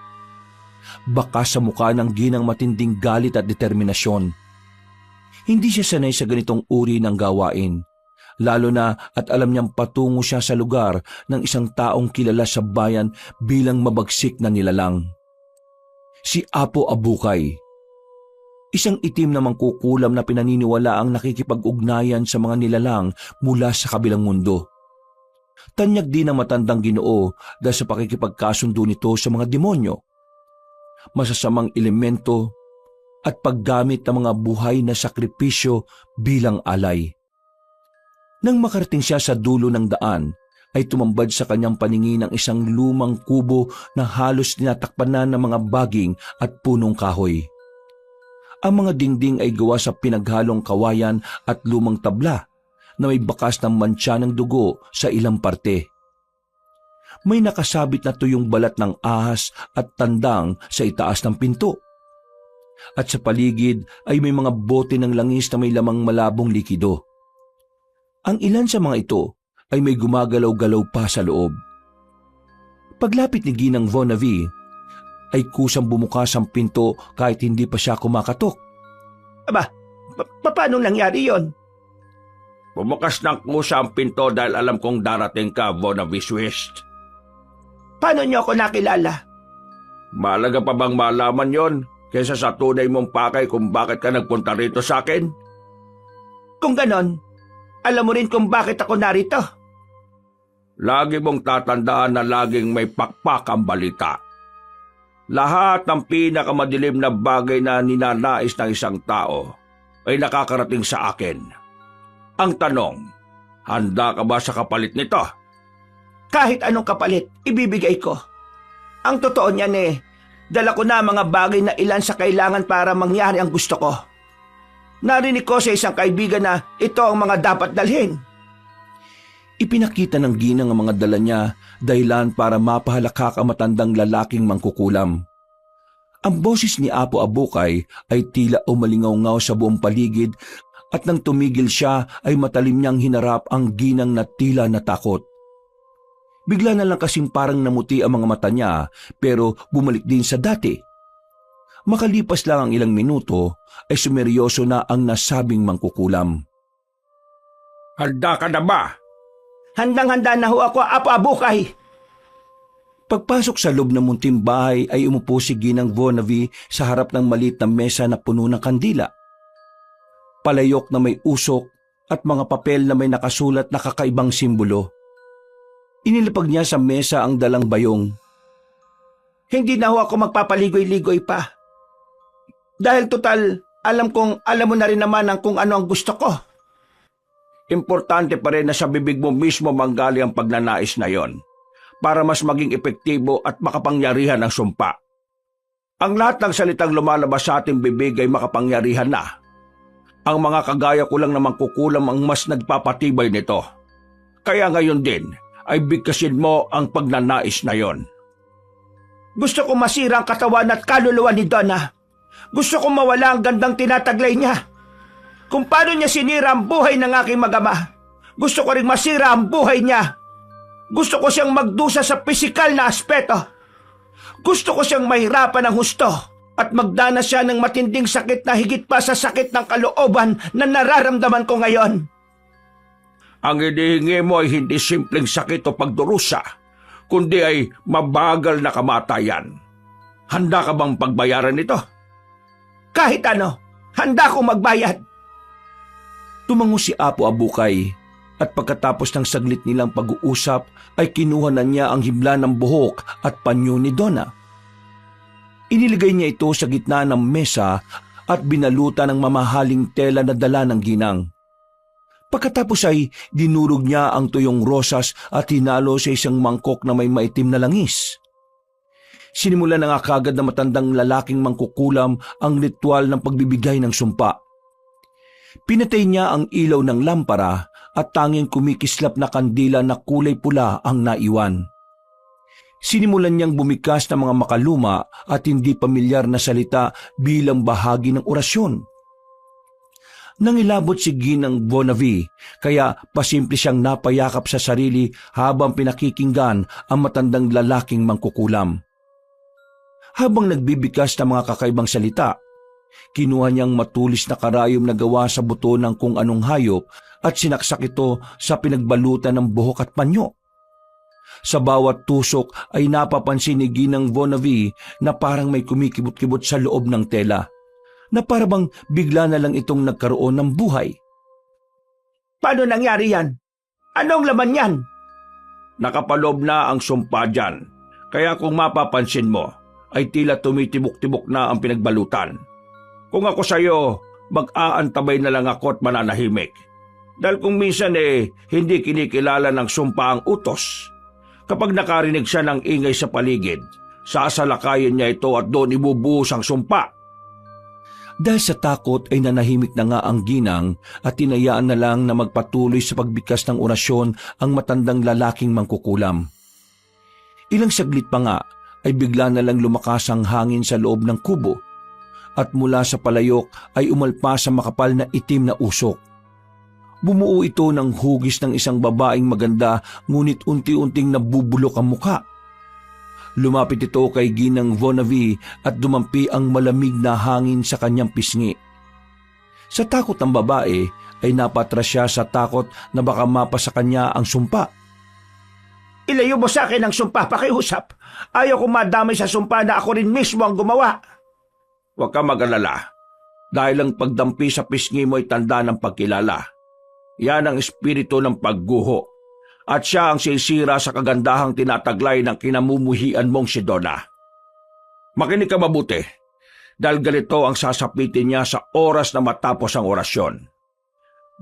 Baka sa mukha ng Ginang matinding galit at determinasyon. Hindi siya sanay sa ganitong uri ng gawain, lalo na at alam niyang patungo siya sa lugar ng isang taong kilala sa bayan bilang mabagsik na nilalang. Si Apo Abukay. Isang itim na mangkukulam na pinaniniwala ang nakikipag-ugnayan sa mga nilalang mula sa kabilang mundo. Tanyag din ang matandang Ginoo dahil sa pakikipagkasundo nito sa mga demonyo, masasamang elemento at paggamit ng mga buhay na sakripisyo bilang alay. Nang makarating siya sa dulo ng daan, ay tumambad sa kanyang paningin ang isang lumang kubo na halos tinatakpan na ng mga baging at punong kahoy. Ang mga dingding ay gawa sa pinaghalong kawayan at lumang tabla na may bakas ng mantsa ng dugo sa ilang parte. May nakasabit na tuyong balat ng ahas at tandang sa itaas ng pinto. At sa paligid ay may mga bote ng langis na may lamang malabong likido. Ang ilan sa mga ito ay may gumagalaw-galaw pa sa loob. Paglapit ni Ginang Vonavi, ay kusang bumukas ang pinto kahit hindi pa siya kumakatok. Aba, paano nangyari yon? Bumukas ng kusa ang pinto dahil alam kong darating ka, Vonavi Swiss. Paano niyo ako nakilala? Malaga pa bang malaman yon kaysa sa tunay mong pakay kung bakit ka nagpunta rito sa akin? Kung ganon, alam mo rin kung bakit ako narito. Lagi mong tatandaan na laging may pakpak ang balita. Lahat ng pinakamadilim na bagay na ninanais ng isang tao ay nakakarating sa akin. Ang tanong, handa ka ba sa kapalit nito? Kahit anong kapalit, ibibigay ko. Ang totoo niyan dala ko na mga bagay na ilan sa kailangan para mangyari ang gusto ko. Narinig ko sa isang kaibigan na ito ang mga dapat dalhin. Ipinakita ng Ginang ang mga dala niya dahilan para mapahalakak ang matandang lalaking mangkukulam. Ang boses ni Apo Abukay ay tila umalingaw-ngaw sa buong paligid at nang tumigil siya ay matalim niyang hinarap ang Ginang na tila natakot. Bigla na lang kasing parang namuti ang mga mata niya pero bumalik din sa dati. Makalipas lang ang ilang minuto ay sumeryoso na ang nasabing mangkukulam. Handa ka na ba? Handang-handa na ho ako, Apo Abukay. Pagpasok sa loob ng munting bahay ay umupo si Ginang Vonavi sa harap ng maliit na mesa na puno ng kandila. Palayok na may usok at mga papel na may nakasulat na kakaibang simbolo. Inilapag niya sa mesa ang dalang bayong. Hindi na ho ako magpapaligoy-ligoy pa. Dahil total, alam kong alam mo na rin naman kung ano ang gusto ko. Importante pa rin na sa bibig mo mismo manggali ang pagnanais na yon para mas maging epektibo at makapangyarihan ang sumpa. Ang lahat ng salitang lumalabas sa ating bibig ay makapangyarihan na. Ang mga kagaya ko lang namang kukulam ang mas nagpapatibay nito. Kaya ngayon din ay bigkasin mo ang pagnanais na yon. Gusto ko masira ang katawan at kaluluwa ni Donna. Gusto ko mawala ang gandang tinataglay niya. Kung paano niya sinira ang buhay ng aking mag-ama, gusto ko ring masira ang buhay niya. Gusto ko siyang magdusa sa pisikal na aspeto. Gusto ko siyang mahirapan ng husto at magdanas siya ng matinding sakit na higit pa sa sakit ng kalooban na nararamdaman ko ngayon. Ang hinihingi mo ay hindi simpleng sakit o pagdurusa, kundi ay mabagal na kamatayan. Handa ka bang pagbayaran ito? Kahit ano, handa akong magbayad. Tumango si Apo Abukay at pagkatapos ng saglit nilang pag-uusap ay kinuha na niya ang hibla ng buhok at panyo ni Donna. Iniligay niya ito sa gitna ng mesa at binalutan ng mamahaling tela na dala ng ginang. Pagkatapos ay dinurog niya ang tuyong rosas at hinalo sa isang mangkok na may maitim na langis. Sinimulan na nga kagad na matandang lalaking mangkukulam ang ritual ng pagbibigay ng sumpa. Pinatay niya ang ilaw ng lampara at tanging kumikislap na kandila na kulay pula ang naiwan. Sinimulan niyang bumikas ng mga makaluma at hindi pamilyar na salita bilang bahagi ng orasyon. Nangilabot si Ginang Bonavi, kaya pasimple siyang napayakap sa sarili habang pinakikinggan ang matandang lalaking mangkukulam. Habang nagbibikas ng mga kakaibang salita, kinuha niyang matulis na karayom na gawa sa buto ng kung anong hayop at sinaksak ito sa pinagbalutan ng buhok at panyo. Sa bawat tusok ay napapansin ni Ginang Bonavi na parang may kumikibot-kibot sa loob ng tela, na parabang bigla na lang itong nagkaroon ng buhay. Paano nangyari yan? Anong laman yan? Nakapalob na ang sumpa dyan, kaya kung mapapansin mo, ay tila tumitibok-tibok na ang pinagbalutan. Kung ako sa'yo, mag-aantabay na lang ako at mananahimik. Dahil kung minsan hindi kinikilala ng sumpa ang utos. Kapag nakarinig siya ng ingay sa paligid, sasalakayin niya ito at doon ibubuhos ang sumpa. Dahil sa takot ay nanahimik na nga ang ginang at tinayaan na lang na magpatuloy sa pagbikas ng orasyon ang matandang lalaking mangkukulam. Ilang saglit pa nga ay bigla na lang lumakas ang hangin sa loob ng kubo at mula sa palayok ay umalpas sa makapal na itim na usok. Bumuo ito ng hugis ng isang babaeng maganda ngunit unti-unting nabubulok ang muka. Lumapit ito kay Ginang Bonavi at dumampi ang malamig na hangin sa kanyang pisngi. Sa takot ng babae ay napatras siya sa takot na baka mapa sa kanya ang sumpa. Ilayo mo sa akin ang sumpa, pakiusap. Ayaw kong madamay sa sumpa na ako rin mismo ang gumawa. Huwag ka mag-alala, dahil ang pagdampi sa pisngi mo ay tanda ng pagkilala. Yan ang espiritu ng pagguho, at siya ang sisira sa kagandahang tinataglay ng kinamumuhian mong si Donna. Makinig ka mabuti, dahil ganito ang sasapitin niya sa oras na matapos ang orasyon.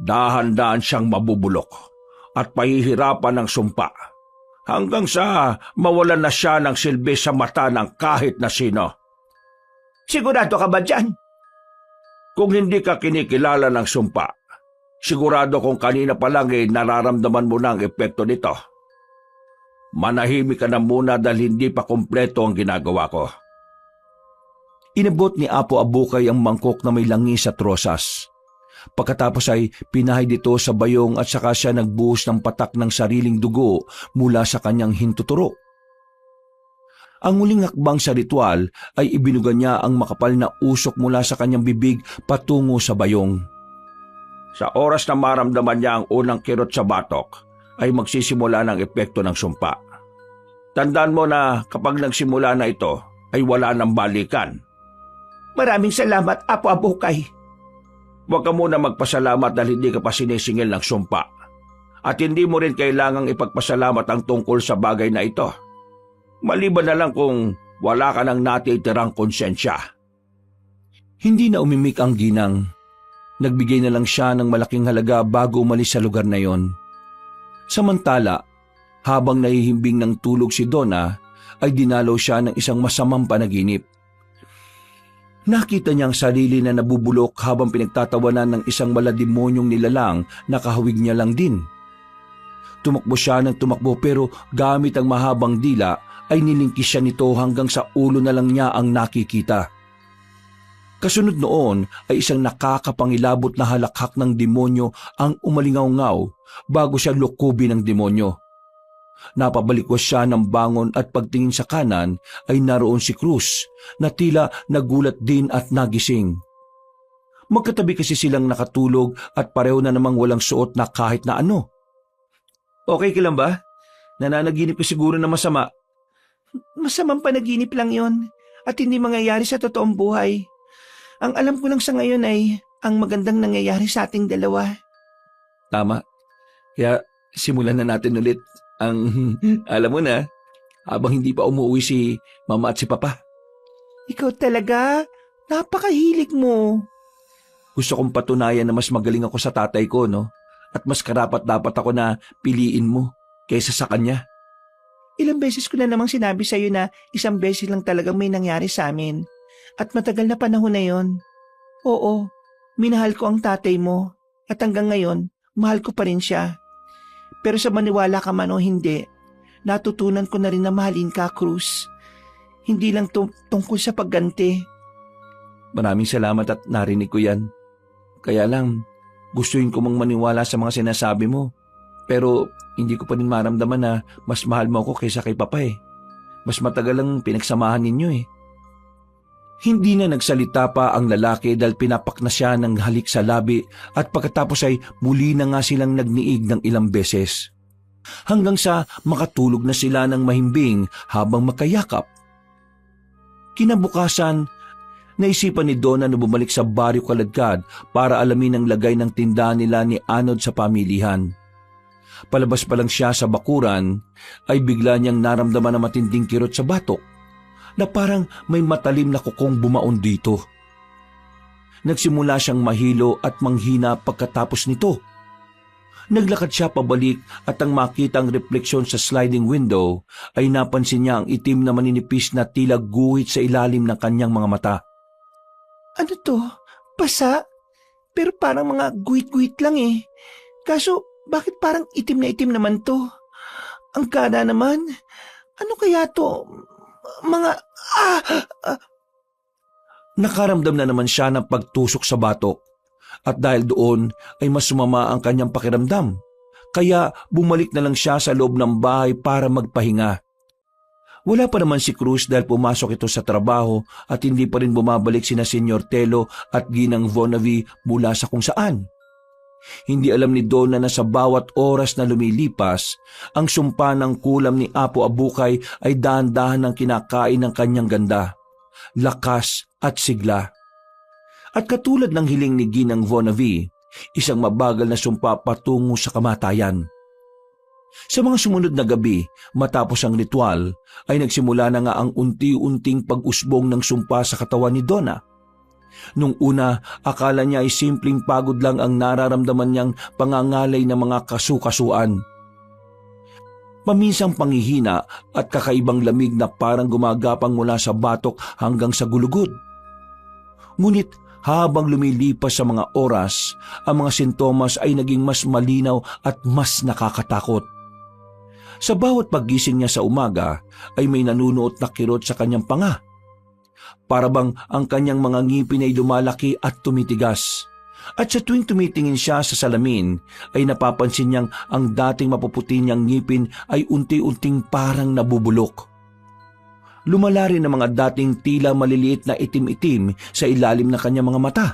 Dahan-dahan siyang mabubulok at pahihirapan ng sumpa, hanggang sa mawalan na siya ng silbi sa mata ng kahit na sino. Sigurado ka ba dyan? Kung hindi ka kinikilala ng sumpa, sigurado kung kanina pa lang nararamdaman mo na ang epekto nito. Manahimik ka na muna dahil hindi pa kumpleto ang ginagawa ko. Inabot ni Apo Abukay ang mangkok na may langis at rosas. Pagkatapos ay pinahid ito sa bayong at saka siya nagbuhos ng patak ng sariling dugo mula sa kanyang hintuturo. Ang muling hakbang sa ritual ay ibinuga niya ang makapal na usok mula sa kanyang bibig patungo sa bayong. Sa oras na maramdaman niya ang unang kirot sa batok, ay magsisimula ng epekto ng sumpa. Tandaan mo na kapag nagsimula na ito, ay wala nang balikan. Maraming salamat, Apo Abukay. Huwag ka muna magpasalamat dahil hindi ka pa sinisingil ng sumpa. At hindi mo rin kailangang ipagpasalamat ang tungkol sa bagay na ito. Maliban na lang kung wala ka nang natitirang konsensya. Hindi na umimik ang ginang. Nagbigay na lang siya ng malaking halaga bago umalis sa lugar na yon. Samantala, habang nahihimbing ng tulog si Donna, ay dinalaw siya ng isang masamang panaginip. Nakita niya ang sarili na nabubulok habang pinagtatawanan ng isang malademonyong nilalang na kahawig niya lang din. Tumakbo siya ng tumakbo pero gamit ang mahabang dila ay nilingkis siya nito hanggang sa ulo na lang niya ang nakikita. Kasunod noon ay isang nakakapangilabot na halakhak ng demonyo ang umalingaw-ngaw bago siya lukubin ng demonyo. Napabalikwas siya ng bangon at pagtingin sa kanan ay naroon si Cruz na tila nagulat din at nagising. Magkatabi kasi silang nakatulog at pareho na namang walang suot na kahit na ano. Okay ka lang ba? Nananaginip ka siguro na masama. Masamang panaginip lang yon at hindi mangyayari sa totoong buhay. Ang alam ko lang sa ngayon ay ang magandang nangyayari sa ating dalawa. Tama. Kaya simulan na natin ulit ang, alam mo na, habang hindi pa umuwi si mama at si papa. Ikaw talaga? Napakahilig mo. Gusto kong patunayan na mas magaling ako sa tatay ko, no? At mas karapat-dapat ako na piliin mo kaysa sa kanya. Ilang beses ko na namang sinabi sa'yo na isang beses lang talagang may nangyari sa amin. At matagal na panahon na yon. Oo, minahal ko ang tatay mo. At hanggang ngayon, mahal ko pa rin siya. Pero sa maniwala ka man o hindi, natutunan ko na rin na mahalin ka, Cruz. Hindi lang tungkol sa pagganti. Maraming salamat at narinig ko yan. Kaya lang, gustuin ko mang maniwala sa mga sinasabi mo. Pero hindi ko pa din maramdaman na mas mahal mo ako kaysa kay papa eh. Mas matagal lang pinagsamahan ninyo eh. Hindi na nagsalita pa ang lalaki dahil pinapak na siya ng halik sa labi at pagkatapos ay muli na nga silang nagniig ng ilang beses. Hanggang sa makatulog na sila ng mahimbing habang makayakap. Kinabukasan, naisipan ni Donna na bumalik sa baryo Kaladkad para alamin ang lagay ng tindahan nila ni Anod sa pamilihan. Palabas pa lang siya sa bakuran ay bigla niyang naramdaman na matinding kirot sa batok na parang may matalim na kukong bumaon dito. Nagsimula siyang mahilo at manghina pagkatapos nito. Naglakad siya pabalik at ang makitang refleksyon sa sliding window ay napansin niya ang itim na maninipis na tila guhit sa ilalim ng kanyang mga mata. Ano to? Pasa? Pero parang mga guhit-guhit lang eh. Kaso, bakit parang itim na itim naman to? Ang kada naman. Ano kaya to? Nakaramdam na naman siya ng pagtusok sa batok at dahil doon ay mas sumama ang kanyang pakiramdam. Kaya bumalik na lang siya sa loob ng bahay para magpahinga. Wala pa naman si Cruz dahil pumasok ito sa trabaho at hindi pa rin bumabalik sina Senyor Telo at Ginang Vonavi mula sa kung saan. Hindi alam ni Donna na sa bawat oras na lumilipas, ang sumpa ng kulam ni Apo Abukay ay dahan-dahan ng kinakain ng kanyang ganda, lakas at sigla. At katulad ng hiling ni Ginang Vonavi, isang mabagal na sumpa patungo sa kamatayan. Sa mga sumunod na gabi, matapos ang ritual, ay nagsimula na nga ang unti-unting pag-usbong ng sumpa sa katawan ni Donna. Nung una, akala niya ay simpleng pagod lang ang nararamdaman niyang pangangalay ng mga kasukasuan. Paminsang panghihina at kakaibang lamig na parang gumagapang mula sa batok hanggang sa gulugod. Ngunit habang lumilipas sa mga oras, ang mga sintomas ay naging mas malinaw at mas nakakatakot. Sa bawat paggising niya sa umaga ay may nanunuot na kirot sa kanyang panga. Para bang ang kanyang mga ngipin ay lumalaki at tumitigas. At sa tuwing tumitingin siya sa salamin ay napapansin niyang ang dating mapuputi niyang ngipin ay unti-unting parang nabubulok. Lumala rin ang mga dating tila maliliit na itim-itim sa ilalim ng kanyang mga mata.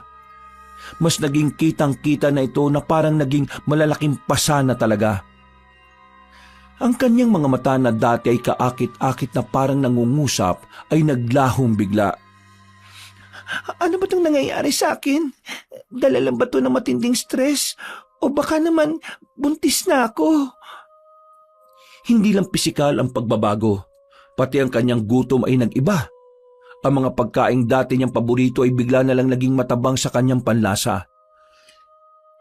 Mas naging kitang-kita na ito na parang naging malalaking pasa na talaga. Ang kanyang mga mata na dati ay kaakit-akit na parang nangungusap ay naglahong bigla. Ano ba itong nangyayari sa akin? Dala lang ba ito ng matinding stress? O baka naman buntis na ako? Hindi lang pisikal ang pagbabago, pati ang kanyang gutom ay nag-iba. Ang mga pagkaing dati niyang paborito ay bigla na lang naging matabang sa kanyang panlasa.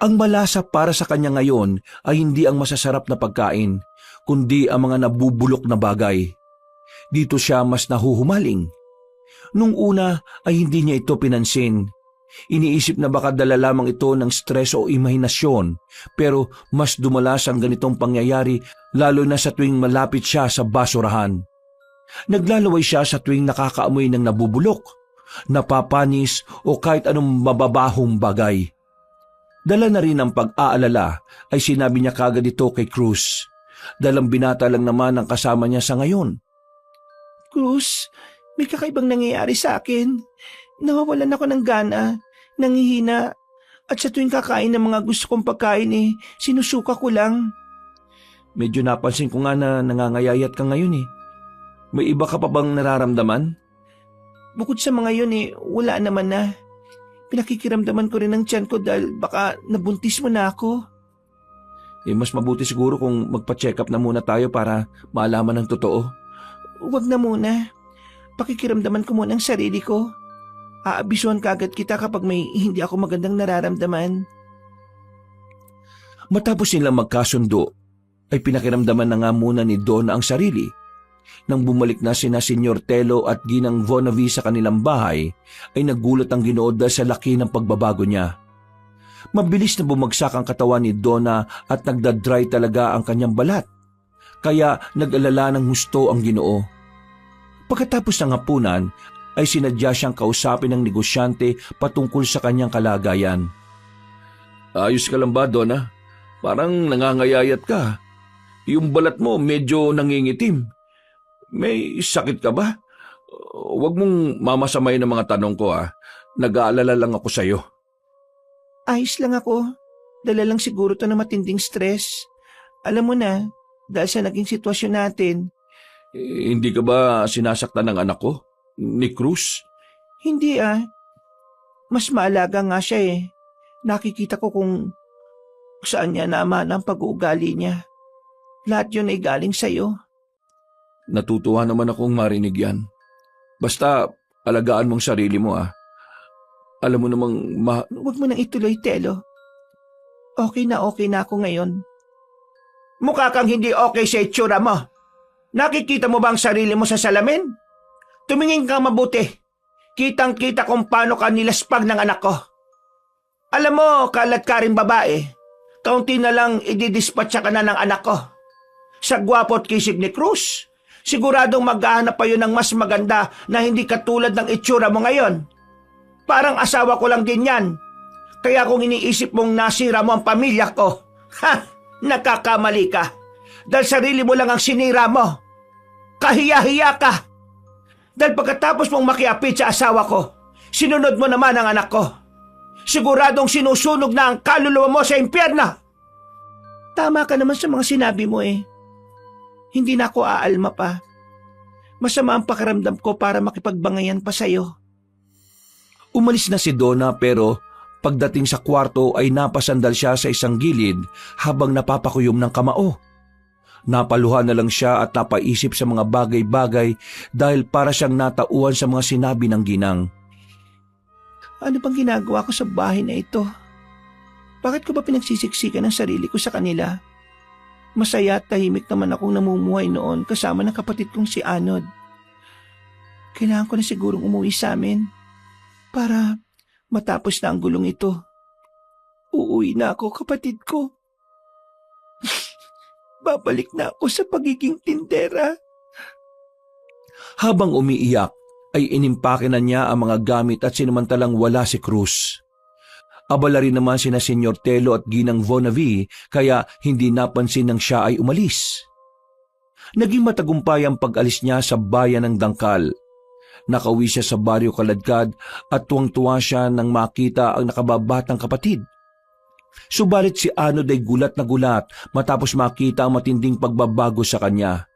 Ang malasa para sa kanya ngayon ay hindi ang masasarap na pagkain, kundi ang mga nabubulok na bagay. Dito siya mas nahuhumaling. Nung una ay hindi niya ito pinansin. Iniisip na baka dala lamang ito ng stress o imahinasyon, pero mas dumalas ang ganitong pangyayari lalo na sa tuwing malapit siya sa basurahan. Naglalaway siya sa tuwing nakakaamoy ng nabubulok, napapanis o kahit anong mababahong bagay. Dala na rin ang pag-aalala ay sinabi niya kagad ito kay Cruz. dahil ang binata lang naman ang kasama niya sa ngayon. Cruz, may kakaibang nangyayari sa akin. Nawawalan ako ng gana, nangihina, at sa tuwing kakain ng mga gusto kong pagkain sinusuka ko lang. Medyo napansin ko nga na nangangayayat ka ngayon eh. May iba ka pa bang nararamdaman? Bukod sa mga yun wala naman na. Pinakikiramdaman ko rin ng tiyan ko dahil baka nabuntis mo na ako. Mas mabuti siguro kung magpa-check up na muna tayo para maalaman ng totoo. Huwag na muna. Pakikiramdaman ko muna ang sarili ko. Aabisuhan kagad kita kapag may hindi ako magandang nararamdaman. Matapos nilang magkasundo, ay pinakiramdaman na nga muna ni Donna ang sarili. Nang bumalik na sina Senyor Telo at Ginang Vonavi sa kanilang bahay, ay nagulat ang Ginoo dahil sa laki ng pagbabago niya. Mabilis na bumagsak ang katawan ni Donna at nagdadry talaga ang kanyang balat. Kaya nag-alala ng husto ang Ginoo. Pagkatapos ng hapunan, ay sinadya siyang kausapin ng negosyante patungkol sa kanyang kalagayan. Ayos ka lang ba, Donna? Parang nangangayayat ka. Yung balat mo medyo nangingitim. May sakit ka ba? Huwag mong mamasamay ng mga tanong ko Nag-aalala lang ako sa'yo. Ayos lang ako. Dala lang siguro to na matinding stress. Alam mo na, dahil sa naging sitwasyon natin. Hindi ka ba sinasaktan ng anak ko? Ni Cruz? Hindi Mas maalaga nga siya Nakikita ko kung saan niya naman ang pag-uugali niya. Lahat yun ay galing sa'yo. Natutuwa naman akong marinig yan. Basta alagaan mong sarili mo Alam mo namang Huwag mo nang ituloy, Telo. Okay na ako ngayon. Mukha kang hindi okay sa itsura mo. Nakikita mo ba ang sarili mo sa salamin? Tumingin ka mabuti. Kitang-kita kung paano ka nilaspag ng anak ko. Alam mo, kalat ka rin babae. Kaunti na lang ididispatcha ka na ng anak ko. Sa gwapo at kisig ni Cruz, siguradong maghahanap pa yun ng mas maganda na hindi katulad ng itsura mo ngayon. Parang asawa ko lang din yan. Kaya kung iniisip mong nasira mo ang pamilya ko, nakakamali ka. Dahil sarili mo lang ang sinira mo. Kahiya-hiya ka. Dahil pagkatapos mong makiapit sa asawa ko, sinunod mo naman ang anak ko. Siguradong sinusunog na ang kaluluwa mo sa impyerno. Tama ka naman sa mga sinabi mo Hindi na ako aalma pa. Masama ang pakiramdam ko para makipagbangayan pa sa'yo. Umalis na si Donna pero pagdating sa kwarto ay napasandal siya sa isang gilid habang napapakuyom ng kamao. Napaluha na lang siya at napaisip sa mga bagay-bagay dahil para siyang natauhan sa mga sinabi ng ginang. Ano bang ginagawa ko sa bahay na ito? Bakit ko ba pinagsisiksikan ang sarili ko sa kanila? Masaya at tahimik naman akong namumuhay noon kasama ng kapatid kong si Anod. Kailangan ko na sigurong umuwi sa amin para matapos na ang gulong ito. Uuwi na ako, kapatid ko. Babalik na ako sa pagiging tindera. Habang umiiyak, ay inimpake na niya ang mga gamit at sinumantalang wala si Cruz. Abala rin naman sina Senyor Telo at Ginang Vonavi kaya hindi napansin nang siya ay umalis. Naging matagumpay ang pag-alis niya sa bayan ng Dangkal. Nakauwi siya sa baryo Kaladkad at tuwang-tuwa siya nang makita ang nakababatang kapatid. Subalit si Anod ay gulat na gulat matapos makita ang matinding pagbabago sa kanya.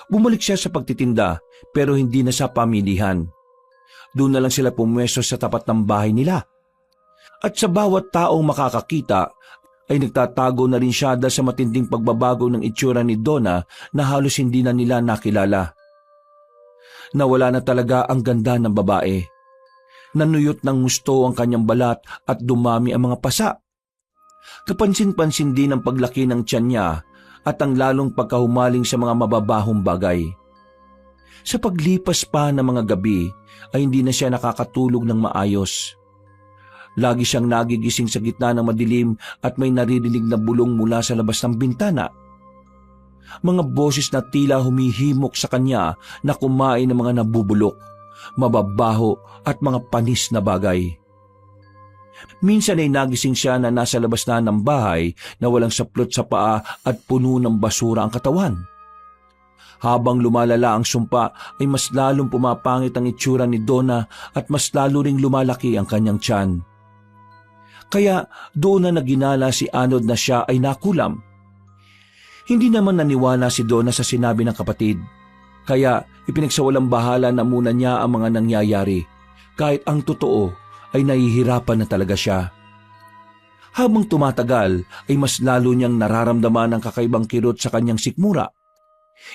Bumalik siya sa pagtitinda pero hindi na sa pamilihan. Doon na lang sila pumwesto sa tapat ng bahay nila. At sa bawat taong makakakita ay nagtatago na rin siya dahil sa matinding pagbabago ng itsura ni Donna na halos hindi na nila nakilala. Nawala na talaga ang ganda ng babae. Nanuyot ng gusto ang kanyang balat at dumami ang mga pasa. Kapansin-pansin din ang paglaki ng tiyan niya at ang lalong pagkahumaling sa mga mababahong bagay. Sa paglipas pa ng mga gabi ay hindi na siya nakakatulog ng maayos. Lagi siyang nagigising sa gitna ng madilim at may naririnig na bulong mula sa labas ng bintana. Mga boses na tila humihimok sa kanya na kumain ng mga nabubulok, mababaho at mga panis na bagay. Minsan ay nagising siya na nasa labas na ng bahay na walang saplot sa paa at puno ng basura ang katawan. Habang lumalala ang sumpa ay mas lalong pumapangit ang itsura ni Donna at mas lalo ring lumalaki ang kanyang tiyan. Kaya doon na naginala si Anod na siya ay nakulam. Hindi naman naniwala si Donna sa sinabi ng kapatid, kaya ipinagsawalang bahala na muna niya ang mga nangyayari, kahit ang totoo ay nahihirapan na talaga siya. Habang tumatagal ay mas lalo niyang nararamdaman ang kakaibang kirot sa kanyang sikmura.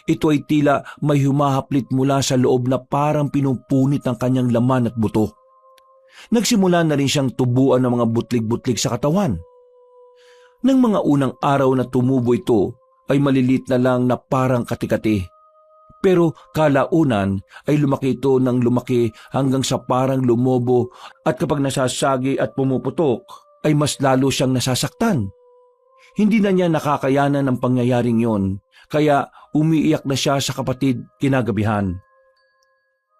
Ito ay tila may humahaplit mula sa loob na parang pinupunit ang kanyang laman at buto. Nagsimula na rin siyang tubuan ng mga butlig-butlig sa katawan. Nang mga unang araw na tumubo ito ay malilit na lang na parang kati-kati. Pero kalaunan ay lumaki ito ng lumaki hanggang sa parang lumobo at kapag nasasagi at pumuputok ay mas lalo siyang nasasaktan. Hindi na niya nakakayanan ng pangyayaring yon, kaya umiiyak na siya sa kapatid kinagabihan.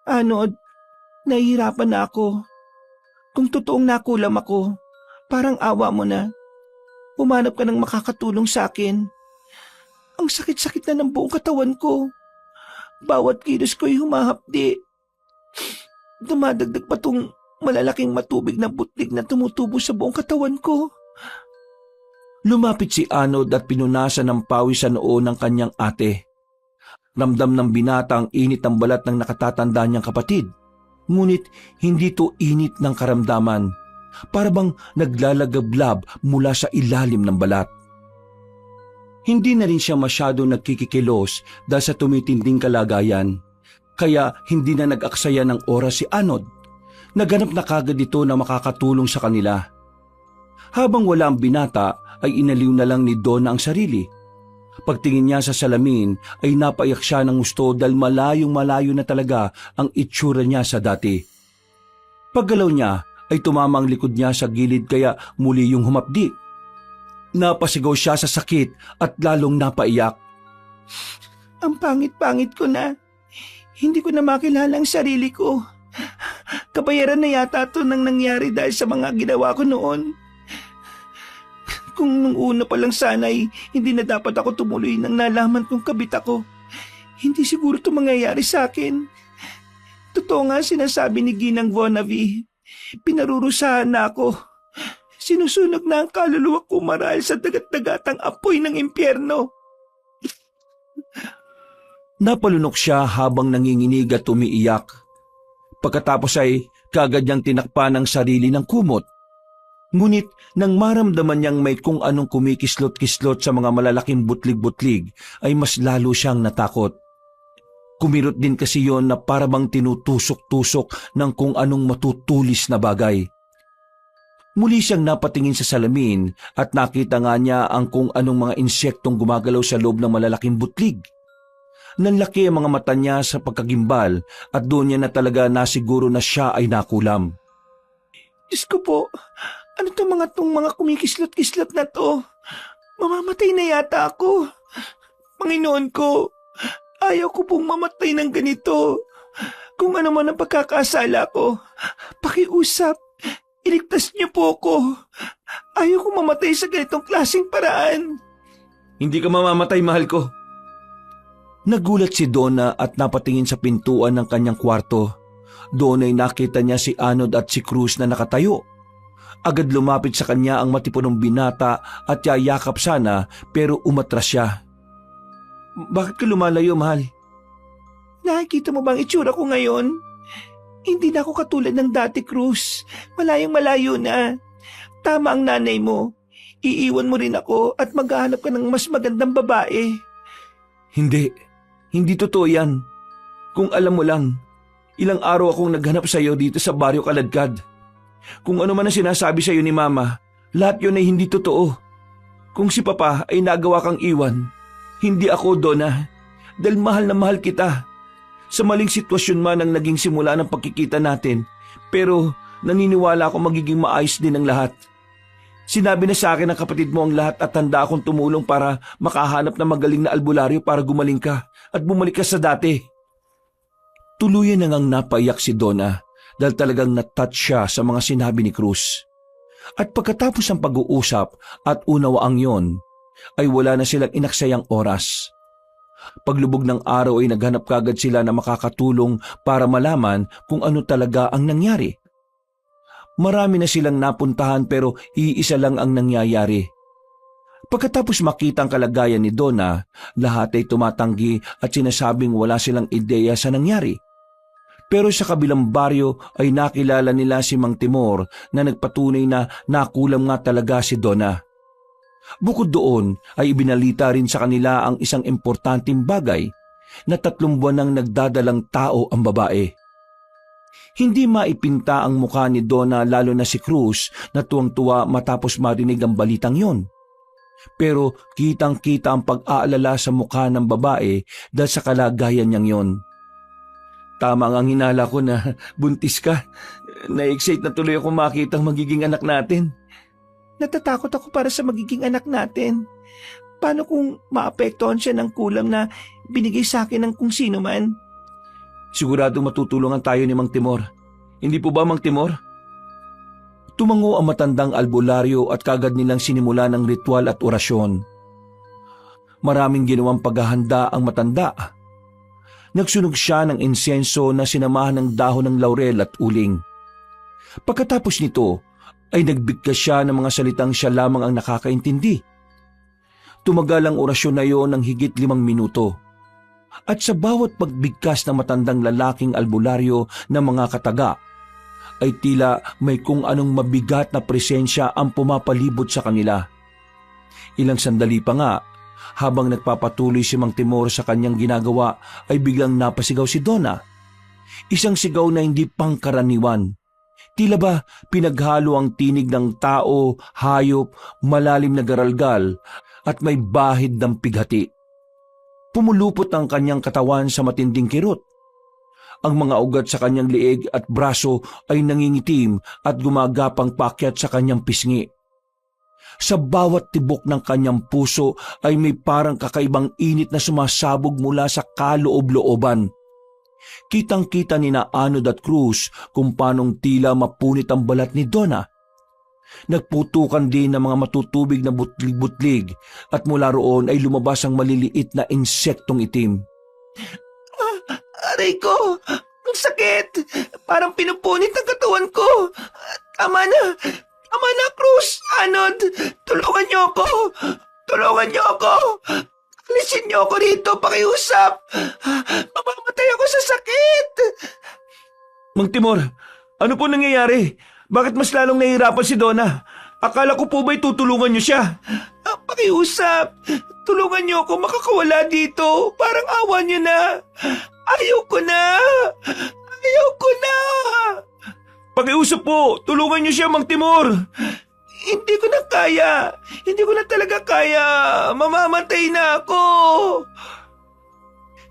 Anod, nahihirapan na ako. Kung totoong nakulam ako, parang awa mo na. Umanap ka ng makakatulong sa akin. Ang sakit-sakit na ng buong katawan ko. Bawat kilos ko'y humahapdi. Dumadagdag pa tong malalaking matubig na butlig na tumutubo sa buong katawan ko. Lumapit si Anod at pinunasan ng pawis sa noo ng kanyang ate. Ramdam ng binata ang init ng balat ng nakatatanda niyang kapatid. Ngunit hindi to init ng karamdaman. Para bang naglalagablab mula sa ilalim ng balat. Hindi na rin siya masyado nagkikikilos dahil sa tumitinding kalagayan. Kaya hindi na nag-aksaya ng oras si Anod. Naganap na kagad ito na makakatulong sa kanila. Habang wala ang binata ay inaliw na lang ni Donna ang sarili. Pagtingin niya sa salamin ay napaiyak siya ng gusto dahil malayong-malayo na talaga ang itsura niya sa dati. Paggalaw niya ay tumama ang likod niya sa gilid kaya muli yung humapdi. Napasigaw siya sa sakit at lalong napaiyak. Ang pangit-pangit ko na. Hindi ko na makilala ang sarili ko. Kabayaran na yata ito nang nangyari dahil sa mga ginawa ko noon. Kung nung una pa lang sana'y hindi na dapat ako tumuloy nang nalaman kong kabit ako, hindi siguro ito mangyayari sa akin. Totoo nga sinasabi ni Ginang Vonavi. Pinarurusahan na ako. Sinusunog na ang kaluluwa ko marahil sa dagat-dagatang apoy ng impyerno. Napalunok siya habang nanginginig at umiiyak. Pagkatapos ay kagad niyang tinakpan ang sarili ng kumot. Ngunit nang maramdaman niyang may kung anong kumikislot-kislot sa mga malalaking butlig-butlig ay mas lalo siyang natakot. Kumirot din kasi yon na parabang tinutusok-tusok ng kung anong matutulis na bagay. Muli siyang napatingin sa salamin at nakita nga niya ang kung anong mga insektong gumagalaw sa loob ng malalaking butlig. Nanlaki ang mga mata niya sa pagkagimbal at doon niya na talaga nasiguro na siya ay nakulam. Diyos ko po, ano itong mga kumikislot-kislot na to? Mamamatay na yata ako. Panginoon ko, ayaw ko pong mamatay ng ganito. Kung ano man ang pagkakasala ko, pakiusap. Iligtas niyo po ako. Ayaw ko mamatay sa ganitong klaseng paraan. Hindi ka mamamatay, mahal ko. Nagulat si Donna at napatingin sa pintuan ng kanyang kwarto. Doon ay nakita niya si Anod at si Cruz na nakatayo. Agad lumapit sa kanya ang matipunong binata at yayakap sana pero umatras siya. Bakit ka lumalayo, mahal? Nakikita mo bang itsura ko ngayon? Hindi na ako katulad ng dati, Cruz. Malayong-malayo na. Tama ang nanay mo. Iiwan mo rin ako at maghahanap ka ng mas magandang babae. Hindi totoo yan. Kung alam mo lang, ilang araw akong naghanap sa iyo dito sa Baryo Kaladkad. Kung ano man ang sinasabi sa iyo ni Mama, lahat yun ay hindi totoo. Kung si Papa ay nagawa kang iwan, hindi ako, Donna, dahil mahal na mahal kita. Sa maling sitwasyon man ang naging simula ng pagkikita natin, pero naniniwala ako magiging maayos din ang lahat. Sinabi na sa akin ng kapatid mo ang lahat at handa akong tumulong para makahanap ng magaling na albularyo para gumaling ka at bumalik ka sa dati. Tuluyan na ngang napaiyak si Donna dahil talagang natouch siya sa mga sinabi ni Cruz. At pagkatapos ng pag-uusap at unawaang yon, ay wala na silang inaksayang oras. Paglubog ng araw ay naghanap kagad sila na makakatulong para malaman kung ano talaga ang nangyari. Marami na silang napuntahan pero iisa lang ang nangyayari. Pagkatapos makita ang kalagayan ni Donna, lahat ay tumatanggi at sinasabing wala silang ideya sa nangyari. Pero sa kabilang baryo ay nakilala nila si Mang Timor na nagpatunay na nakulam nga talaga si Donna. Bukod doon ay ibinalita rin sa kanila ang isang importanteng bagay na 3 buwan nang nagdadalang tao ang babae. Hindi maipinta ang mukha ni Donna lalo na si Cruz na tuwang-tuwa matapos marinig ang balitang yon. Pero kitang-kita ang pag-aalala sa mukha ng babae dahil sa kalagayan niyang yon. Tama ang hinala ko na buntis ka. Na-excite na tuloy ako makita ang magiging anak natin. Natatakot ako para sa magiging anak natin. Paano kung maapektuhan siya ng kulam na binigay sa akin ng kung sino man? Siguradong matutulungan tayo ni Mang Timor. Hindi po ba, Mang Timor? Tumango ang matandang albularyo at kagad nilang sinimula ng ritual at orasyon. Maraming ginawang paghahanda ang matanda. Nagsunog siya ng insenso na sinamahan ng dahon ng laurel at uling. Pagkatapos nito, ay nagbigkas siya ng mga salitang siya lamang ang nakakaintindi. Tumagal ang orasyon na iyon ng higit 5 minuto. At sa bawat pagbigkas ng matandang lalaking albularyo ng mga kataga, ay tila may kung anong mabigat na presensya ang pumapalibot sa kanila. Ilang sandali pa nga, habang nagpapatuloy si Mang Timor sa kanyang ginagawa, ay biglang napasigaw si Donna. Isang sigaw na hindi pangkaraniwan. Tila ba pinaghalo ang tinig ng tao, hayop, malalim na garalgal at may bahid ng pighati. Pumulupot ang kanyang katawan sa matinding kirot. Ang mga ugat sa kanyang liig at braso ay nangingitim at gumagapang paakyat sa kanyang pisngi. Sa bawat tibok ng kanyang puso ay may parang kakaibang init na sumasabog mula sa kaloob-looban. Kitang-kita ni na Anod at Cruz kung paanong tila mapunit ang balat ni Donna. Nagputukan din ng mga matutubig na butlig-butlig at mula roon ay lumabas ang maliliit na insektong itim. Aray ko! Ang sakit! Parang pinupunit ang katawan ko! Tama na! Tama na, Cruz! Anod! Tulungan niyo ako! Tulungan niyo ako! Alisin niyo ako rito, pakiusap! Mamamatay ako sa sakit! Mang Timor, ano po nangyayari? Bakit mas lalong nahihirapan si Donna? Akala ko po ba'y tutulungan niyo siya? Pakiusap! Tulungan niyo ako makakawala dito! Parang awa niyo na! Ayoko na! Ayoko na! Pakiusap po! Tulungan niyo siya, Mang Timor! Hindi ko na kaya! Hindi ko na talaga kaya! Mamamatay na ako!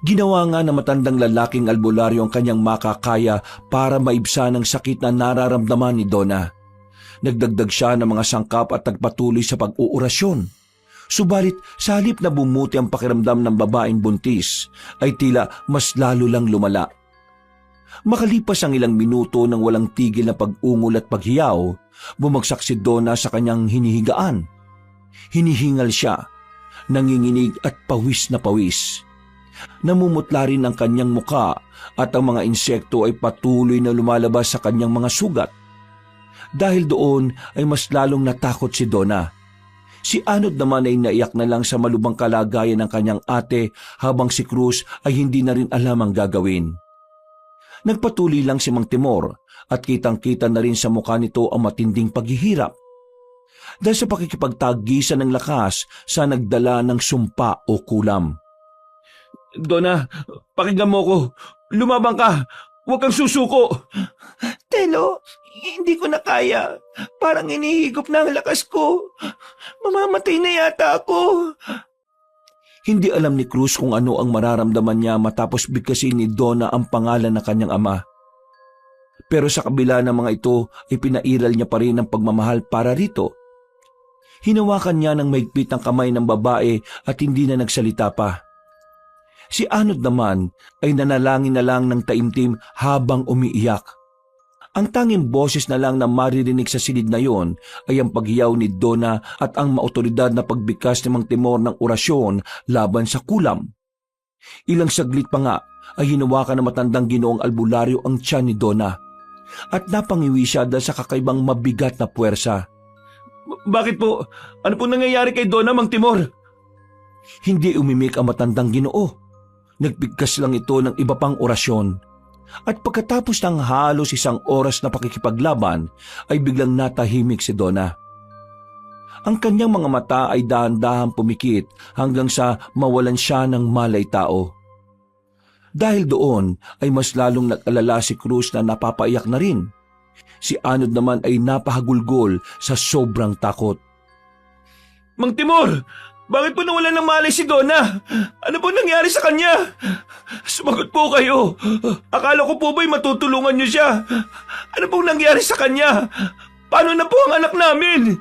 Ginawa nga ng matandang lalaking albularyo ang kanyang makakaya para maibsan ang sakit na nararamdaman ni Donna. Nagdagdag siya ng mga sangkap at nagpatuloy sa pag-uurasyon. Subalit sa halip na bumuti ang pakiramdam ng babaeng buntis, ay tila mas lalo lang lumala. Makalipas ang ilang minuto ng walang tigil na pag-ungol at paghiyaw, bumagsak si Donna sa kanyang hinihigaan. Hinihingal siya, nanginginig at pawis na pawis. Namumutla rin ang kanyang muka at ang mga insekto ay patuloy na lumalabas sa kanyang mga sugat. Dahil doon ay mas lalong natakot si Donna. Si Anod naman ay naiyak na lang sa malubhang kalagayan ng kanyang ate habang si Cruz ay hindi na rin alam ang gagawin. Nagpatuloy lang si Mang Timor at kitang-kita na rin sa mukha nito ang matinding paghihirap. Dahil sa pakikipagtagisan ng lakas sa nagdala ng sumpa o kulam. Donna, pakinggan mo ko. Lumabang ka. Huwag kang susuko. Telo, hindi ko na kaya. Parang inihigop na ang lakas ko. Mamamatay na yata ako. Hindi alam ni Cruz kung ano ang mararamdaman niya matapos bigkasin ni Donna ang pangalan ng kanyang ama. Pero sa kabila ng mga ito ay pinairal niya pa rin ang pagmamahal para rito. Hinawakan niya ng mahigpit ang kamay ng babae at hindi na nagsalita pa. Si Anod naman ay nanalangin na lang ng taimtim habang umiiyak. Ang tanging boses na lang na maririnig sa silid na yon ay ang paghiyaw ni Donna at ang maotoridad na pagbigkas ni Mang Timor ng orasyon laban sa kulam. Ilang saglit pa nga ay hinawakan ng matandang Ginoong Albularyo ang tiyan ni Donna at napangiwi siya dahil sa kakaibang mabigat na puwersa. Bakit po? Ano pong nangyayari kay Donna, Mang Timor? Hindi umimik ang matandang Ginoo. Nagbigkas lang ito ng iba pang orasyon. At pagkatapos ng halos 1 oras na pakikipaglaban, ay biglang natahimik si Donna. Ang kanyang mga mata ay dahan-dahang pumikit hanggang sa mawalan siya ng malay tao. Dahil doon ay mas lalong nag-alala si Cruz na napapaiyak na rin. Si Anod naman ay napahagulgol sa sobrang takot. Mang Timor! Bakit po nawalan ng malay si Donna? Ano po nangyari sa kanya? Sumagot po kayo. Akala ko po ba'y matutulungan niyo siya? Ano pong nangyari sa kanya? Paano na po ang anak namin?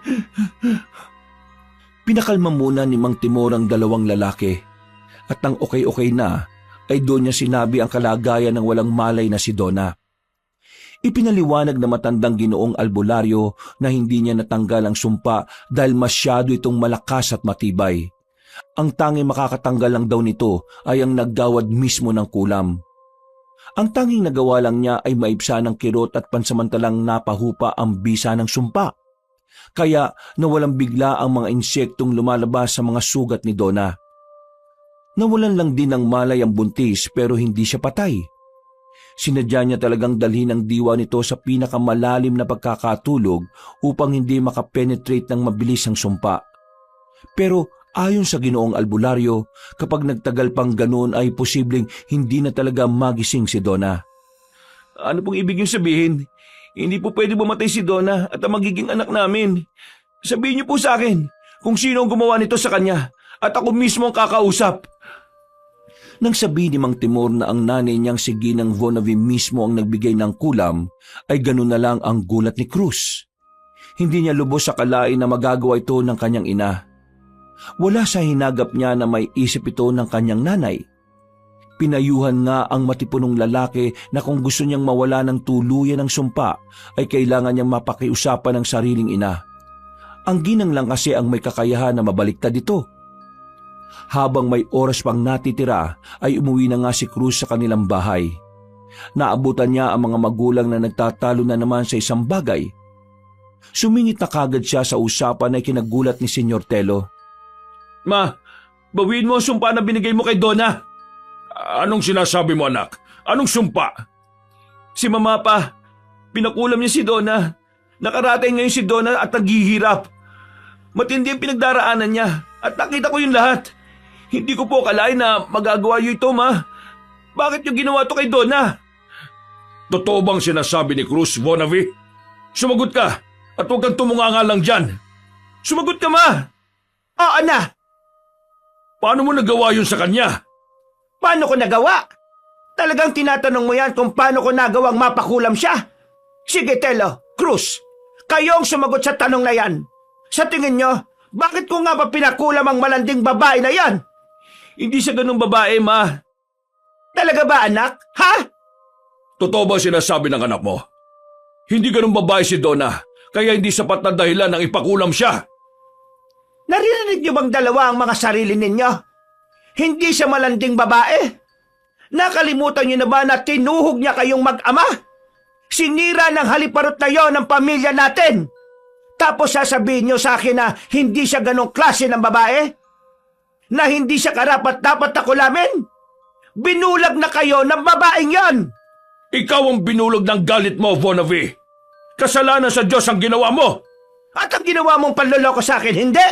Pinakalma muna ni Mang Timor ang 2 lalaki. At nang okay-okay na, ay doon niya sinabi ang kalagayan ng walang malay na si Donna. Ipinaliwanag na matandang Ginoong Albularyo na hindi niya natanggal ang sumpa dahil masyado itong malakas at matibay. Ang tanging makakatanggal lang daw nito ay ang naggawad mismo ng kulam. Ang tanging nagawa lang niya ay maibsa ng kirot at pansamantalang napahupa ang bisa ng sumpa. Kaya nawalang bigla ang mga insektong lumalabas sa mga sugat ni Donna. Nawalan lang din ng malay ang buntis pero hindi siya patay. Sinadya niya talagang dalhin ang diwa nito sa pinakamalalim na pagkakatulog upang hindi makapenetrate ng mabilis ang sumpa. Pero ayon sa Ginoong Albularyo, kapag nagtagal pang ganoon ay posibleng hindi na talaga magising si Donna. Ano pong ibig niyong sabihin? Hindi po pwede bumatay si Donna at ang magiging anak namin. Sabihin niyo po sa akin kung sino ang gumawa nito sa kanya at ako mismo ang kakausap. Nang sabi ni Mang Timor na ang nanay niyang si Ginang Vonavi mismo ang nagbigay ng kulam, ay ganun na lang ang gulat ni Cruz. Hindi niya lubos sa kalain na magagawa ito ng kanyang ina. Wala sa hinagap niya na may isip ito ng kanyang nanay. Pinayuhan nga ang matipunong lalaki na kung gusto niyang mawala ng tuluyan ng sumpa, ay kailangan niyang mapakiusapan ng sariling ina. Ang Ginang lang kasi ang may kakayahan na mabaliktad ito. Habang may oras pang natitira ay umuwi na nga si Cruz sa kanilang bahay. Naabutan niya ang mga magulang na nagtatalo na naman sa isang bagay. Sumingit na kagad siya sa usapan ay kinagulat ni Senyor Telo. Ma, bawiin mo ang sumpa na binigay mo kay Donna. Anong sinasabi mo, anak? Anong sumpa? Si Mama pa, pinakulam niya si Donna. Nakarating ngayon si Donna at naghihirap. Matindi ang pinagdaraanan niya at nakita ko yung lahat. Hindi ko po akalain na magagawa niyo ito, Ma. Bakit niyo ginawa to kay Donna? Totoo bang sinasabi ni Cruz, Vonavi? Sumagot ka at huwag kang tumunganga lang dyan. Sumagot ka, Ma! Oo na! Paano mo nagawa yun sa kanya? Paano ko nagawa? Talagang tinatanong mo yan kung paano ko nagawang mapakulam siya? Sige, Telo, Cruz, kayong sumagot sa tanong na yan. Sa tingin nyo, bakit ko nga ba pinakulam ang malanding babae na yan? Hindi siya ganung babae, Ma. Talaga ba, anak? Ha? Totoo ba sinasabi ng anak mo? Hindi ganung babae si Donna, kaya hindi sapat na dahilan ng ipakulam siya. Naririnig niyo bang dalawa ang mga sarili ninyo? Hindi siya malanding babae. Nakalimutan niyo na ba na tinuhog niya kayong mag-ama? Sinira ng haliparot na yon ang pamilya natin. Tapos sasabihin niyo sa akin na hindi siya ganong klase ng babae? Na hindi siya karapat-dapat na kulamin? Binulag na kayo ng babaeng yon! Ikaw ang binulog ng galit mo, Vonavi. Kasalanan sa Diyos ang ginawa mo. At ang ginawa mong panloloko sa akin, hindi?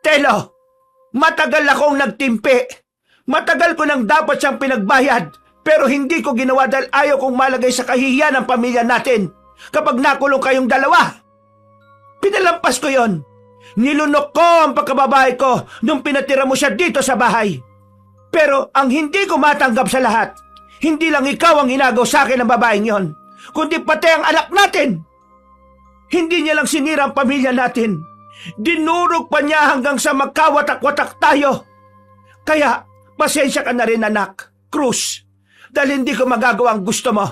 Telo, matagal akong nagtimpi. Matagal ko nang dapat siyang pinagbayad. Pero hindi ko ginawa dahil ayaw kong malagay sa kahihiyan ng pamilya natin kapag nakulong kayong dalawa. Pinalampas ko yon. Nilunok ko ang pagkababae ko nung pinatira mo siya dito sa bahay. Pero ang hindi ko matanggap sa lahat, hindi lang ikaw ang inagaw sa akin ng babaeng yon, kundi pati ang anak natin. Hindi niya lang sinira ang pamilya natin. Dinurog pa niya hanggang sa magkawatak-watak tayo. Kaya, pasensya ka na rin, anak, Cruz, dahil hindi ko magagawa ang gusto mo.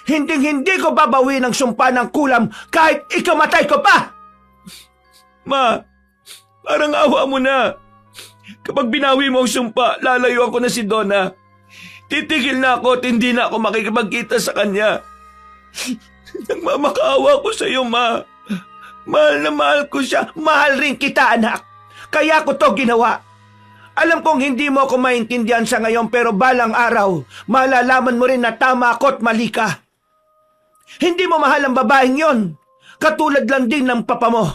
Hinding-hindi ko babawin ang sumpa ng kulam kahit ikamatay ko pa! Ma, parang awa mo na. Kapag binawi mo ang sumpa, lalayuan ko na si Donna. Titigil na ako at hindi na ako makikipagkita sa kanya. Nagmamakaawa ko sa iyo, Ma. Mahal na mahal ko siya. Mahal rin kita, anak. Kaya ko to ginawa. Alam kong hindi mo ako maintindihan sa ngayon pero balang araw, malalaman mo rin na tama ako at mali ka. Hindi mo mahal ang babaeng yon. Katulad lang din ng papa mo.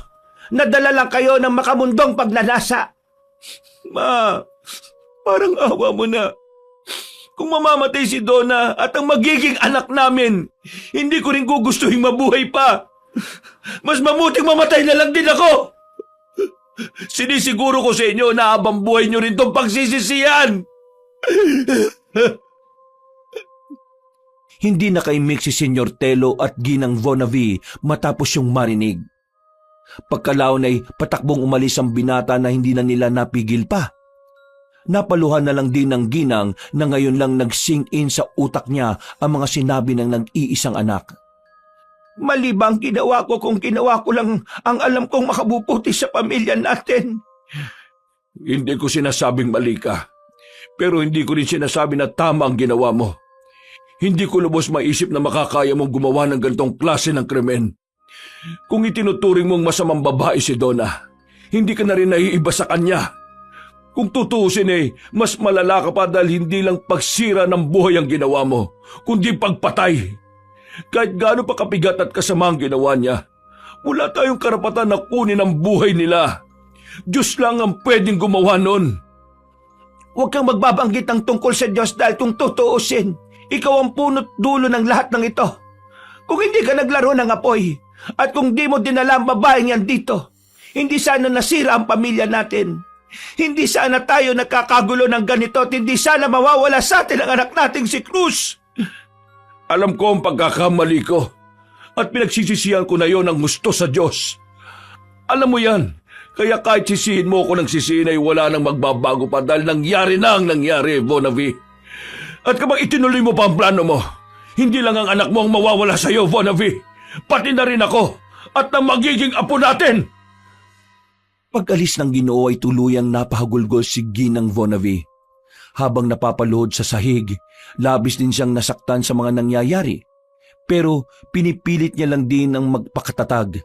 Nadala lang kayo ng makamundong pagnanasa. Ma, parang awa mo na. Kung mamamatay si Donna at ang magiging anak namin, hindi ko rin gugustuhin mabuhay pa. Mas mamuting mamatay na lang din ako. Sinisiguro ko sa inyo na habang buhay nyo rin tong pagsisisiyan. Hindi nakaimik si Senyor Telo at Ginang Vonavi matapos yung marinig. Pagkalaon ay patakbong umalis ang binata na hindi na nila napigil pa. Napaluhan na lang din ng ginang na ngayon lang nag-sink in sa utak niya ang mga sinabi ng nag-iisang anak. Mali ba ang ginawa ko kung ginawa ko lang ang alam kong makabubuti sa pamilya natin? Hindi ko sinasabing mali ka, pero hindi ko rin sinasabi na tama ang ginawa mo. Hindi ko lubos maisip na makakaya mong gumawa ng ganitong klase ng krimen. Kung itinuturing mong masamang babae si Donna, hindi ka na rin naiiba sa kanya. Kung tutuusin mas malala ka pa dahil hindi lang pagsira ng buhay ang ginawa mo, kundi pagpatay. Kahit gaano pa kapigat at kasama ang ginawa niya, wala tayong karapatan na kunin ang buhay nila. Diyos lang ang pwedeng gumawa nun. Huwag kang magbabanggit ng tungkol sa Diyos dahil kung tutuusin, ikaw ang punot dulo ng lahat ng ito. Kung hindi ka naglaro ng apoy, at kung di mo dinala ang babaeng yan dito, hindi sana nasira ang pamilya natin. Hindi sana tayo nagkakagulo ng ganito at hindi sana mawawala sa atin ang anak nating si Cruz. Alam ko ang pagkakamali ko at pinagsisisihan ko na yon ang gusto sa Diyos. Alam mo yan, kaya kahit sisihin mo ako ng sisihin ay wala nang magbabago pa dahil nangyari na ang nangyari, Vonavi. At kapag itinuloy mo pa ang plano mo, hindi lang ang anak mo ang mawawala sa iyo, Vonavi, pati na rin ako at ang magiging apo natin. Pag-alis ng Ginoo ay tuluyang napahagulgol si Ginang Vonavi. Habang napapaluhod sa sahig, labis din siyang nasaktan sa mga nangyayari. Pero pinipilit niya lang din ang magpakatatag.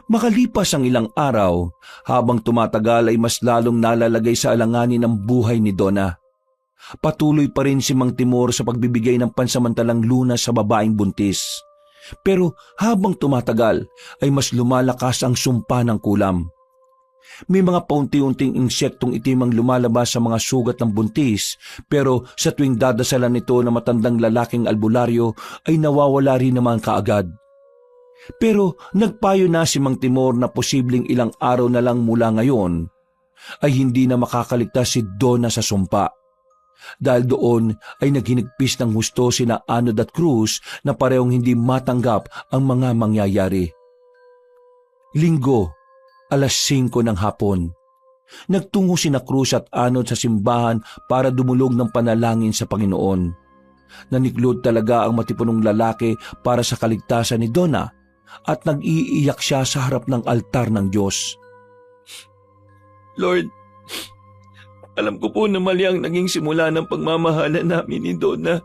Makalipas ang ilang araw, habang tumatagal ay mas lalong nalalagay sa alanganin ang buhay ni Donna. Patuloy pa rin si Mang Timor sa pagbibigay ng pansamantalang lunas sa babaeng buntis. Pero habang tumatagal ay mas lumalakas ang sumpa ng kulam. May mga paunti-unting insektong itim ang lumalabas sa mga sugat ng buntis, pero sa tuwing dadasalan nito na matandang lalaking albularyo ay nawawala rin naman kaagad. Pero nagpayo na si Mang Timor na posibleng ilang araw na lang mula ngayon ay hindi na makakaligtas si Donna sa sumpa. Dahil doon ay naghinigpis ng husto sina Anod at Cruz na parehong hindi matanggap ang mga mangyayari. Linggo, alas 5 ng hapon. Nagtungo sina Cruz at Anod sa simbahan para dumulog ng panalangin sa Panginoon. Naniklod talaga ang matipunong lalaki para sa kaligtasan ni Donna at nag-iiyak siya sa harap ng altar ng Diyos. Lord, alam ko po na mali ang naging simula ng pagmamahalan namin ni Donna.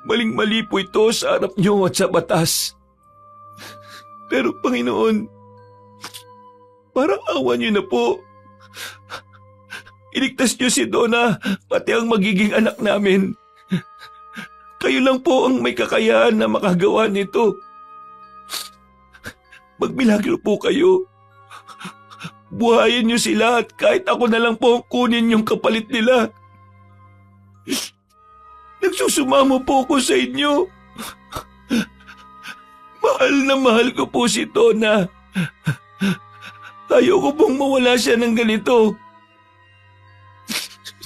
Maling-mali po ito sa harap niyo at sa batas. Pero Panginoon, parang awa niyo na po. Iligtas niyo si Donna, pati ang magiging anak namin. Kayo lang po ang may kakayahan na makagawa nito. Magmilagro po kayo. Buhayin niyo sila at kahit ako na lang po ang kunin yung kapalit nila. Nagsusumamo po ako sa inyo. Mahal na mahal ko po si Donna. Ayoko pong mawala siya ng ganito.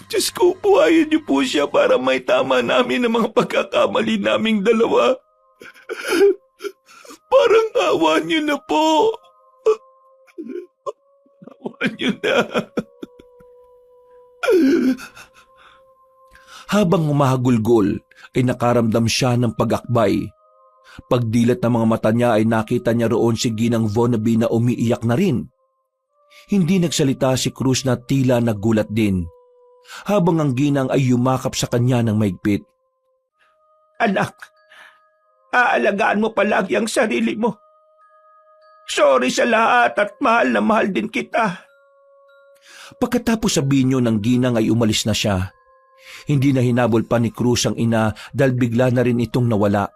Diyos ko, buhayin niyo po siya para may tama namin ang mga pagkakamali naming dalawa. Parang awa niyo na po. Awa niyo na. Habang humahagulgol, ay nakaramdam siya ng pag-akbay. Pagdilat ng mga mata niya ay nakita niya roon si Ginang Vonnaby na umiiyak na rin. Hindi nagsalita si Cruz na tila nagulat din, habang ang ginang ay yumakap sa kanya ng maigpit. Anak, aalagaan mo palagi ang sarili mo. Sorry sa lahat at mahal na mahal din kita. Pagkatapos sabihin niyo ng ginang ay umalis na siya. Hindi na hinabol pa ni Cruz ang ina dahil bigla na rin itong nawala.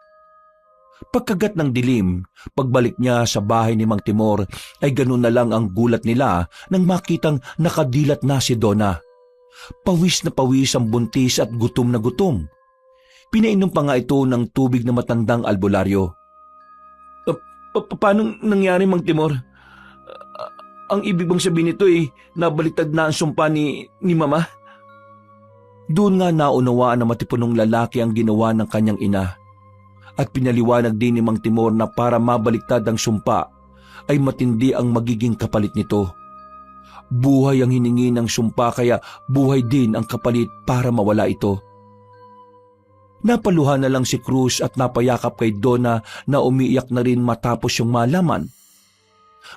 Pagkagat ng dilim, pagbalik niya sa bahay ni Mang Timor ay ganun na lang ang gulat nila nang makitang nakadilat na si Donna. Pawis na pawis ang buntis at gutom na gutom. Pinainom pa nga ito ng tubig na matandang albularyo. Paano nangyari, Mang Timor? Ang ibig bang sabihin nito ay nabaliktad na ang sumpa ni Mama? Doon nga naunawaan na matipunong lalaki ang ginawa ng kanyang ina. At pinaliwanag din ni Mang Timor na para mabaliktad ang sumpa ay matindi ang magiging kapalit nito. Buhay ang hiningi ng sumpa kaya buhay din ang kapalit para mawala ito. Napaluha na lang si Cruz at napayakap kay Donna na umiiyak na rin matapos yung malaman.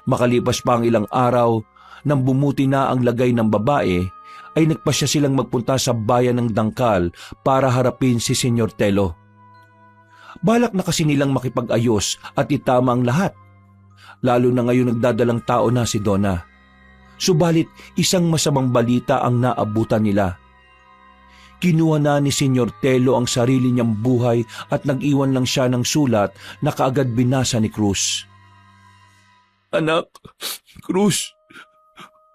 Makalipas pa ang ilang araw, nang bumuti na ang lagay ng babae, ay nagpasya silang magpunta sa bayan ng Dangkal para harapin si Senyor Telo. Balak na kasi nilang makipag-ayos at itama ang lahat, lalo na ngayon nagdadalang tao na si Donna. Subalit isang masamang balita ang naabutan nila. Kinuha na ni Senyor Telo ang sarili niyang buhay at nag-iwan lang siya ng sulat na kaagad binasa ni Cruz. Anak, Cruz,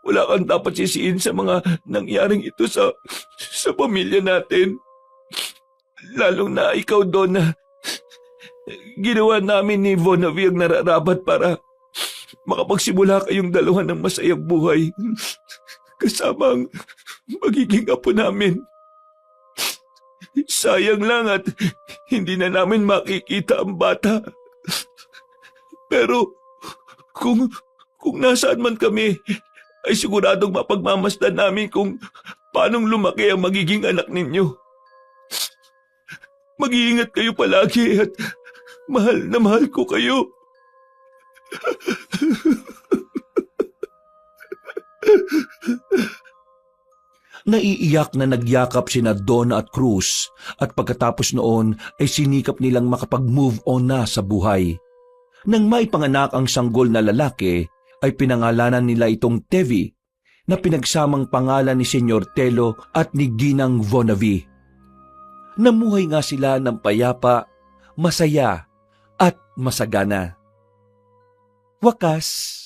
wala kang dapat sisiin sa mga nangyaring ito sa pamilya natin. Lalong na ikaw, Donna. Ginawa namin ni Vonnaby ang nararapat para makapagsimula kayong dalawa ng masayang buhay kasama ang magiging apo namin. Sayang lang at hindi na namin makikita ang bata. Pero kung nasaan man kami, ay siguradong mapagmamasdan namin kung paanong lumaki ang magiging anak ninyo. Mag-iingat kayo palagi at mahal na mahal ko kayo. Naiiyak na nagyakap sina Donna at Cruz at pagkatapos noon ay sinikap nilang makapag-move on na sa buhay. Nang maipanganak ang sanggol na lalaki, ay pinangalanan nila itong Tevi na pinagsamang pangalan ni Senyor Telo at ni Ginang Vonnaby. Namuhay nga sila ng payapa, masaya at masagana. Wakas.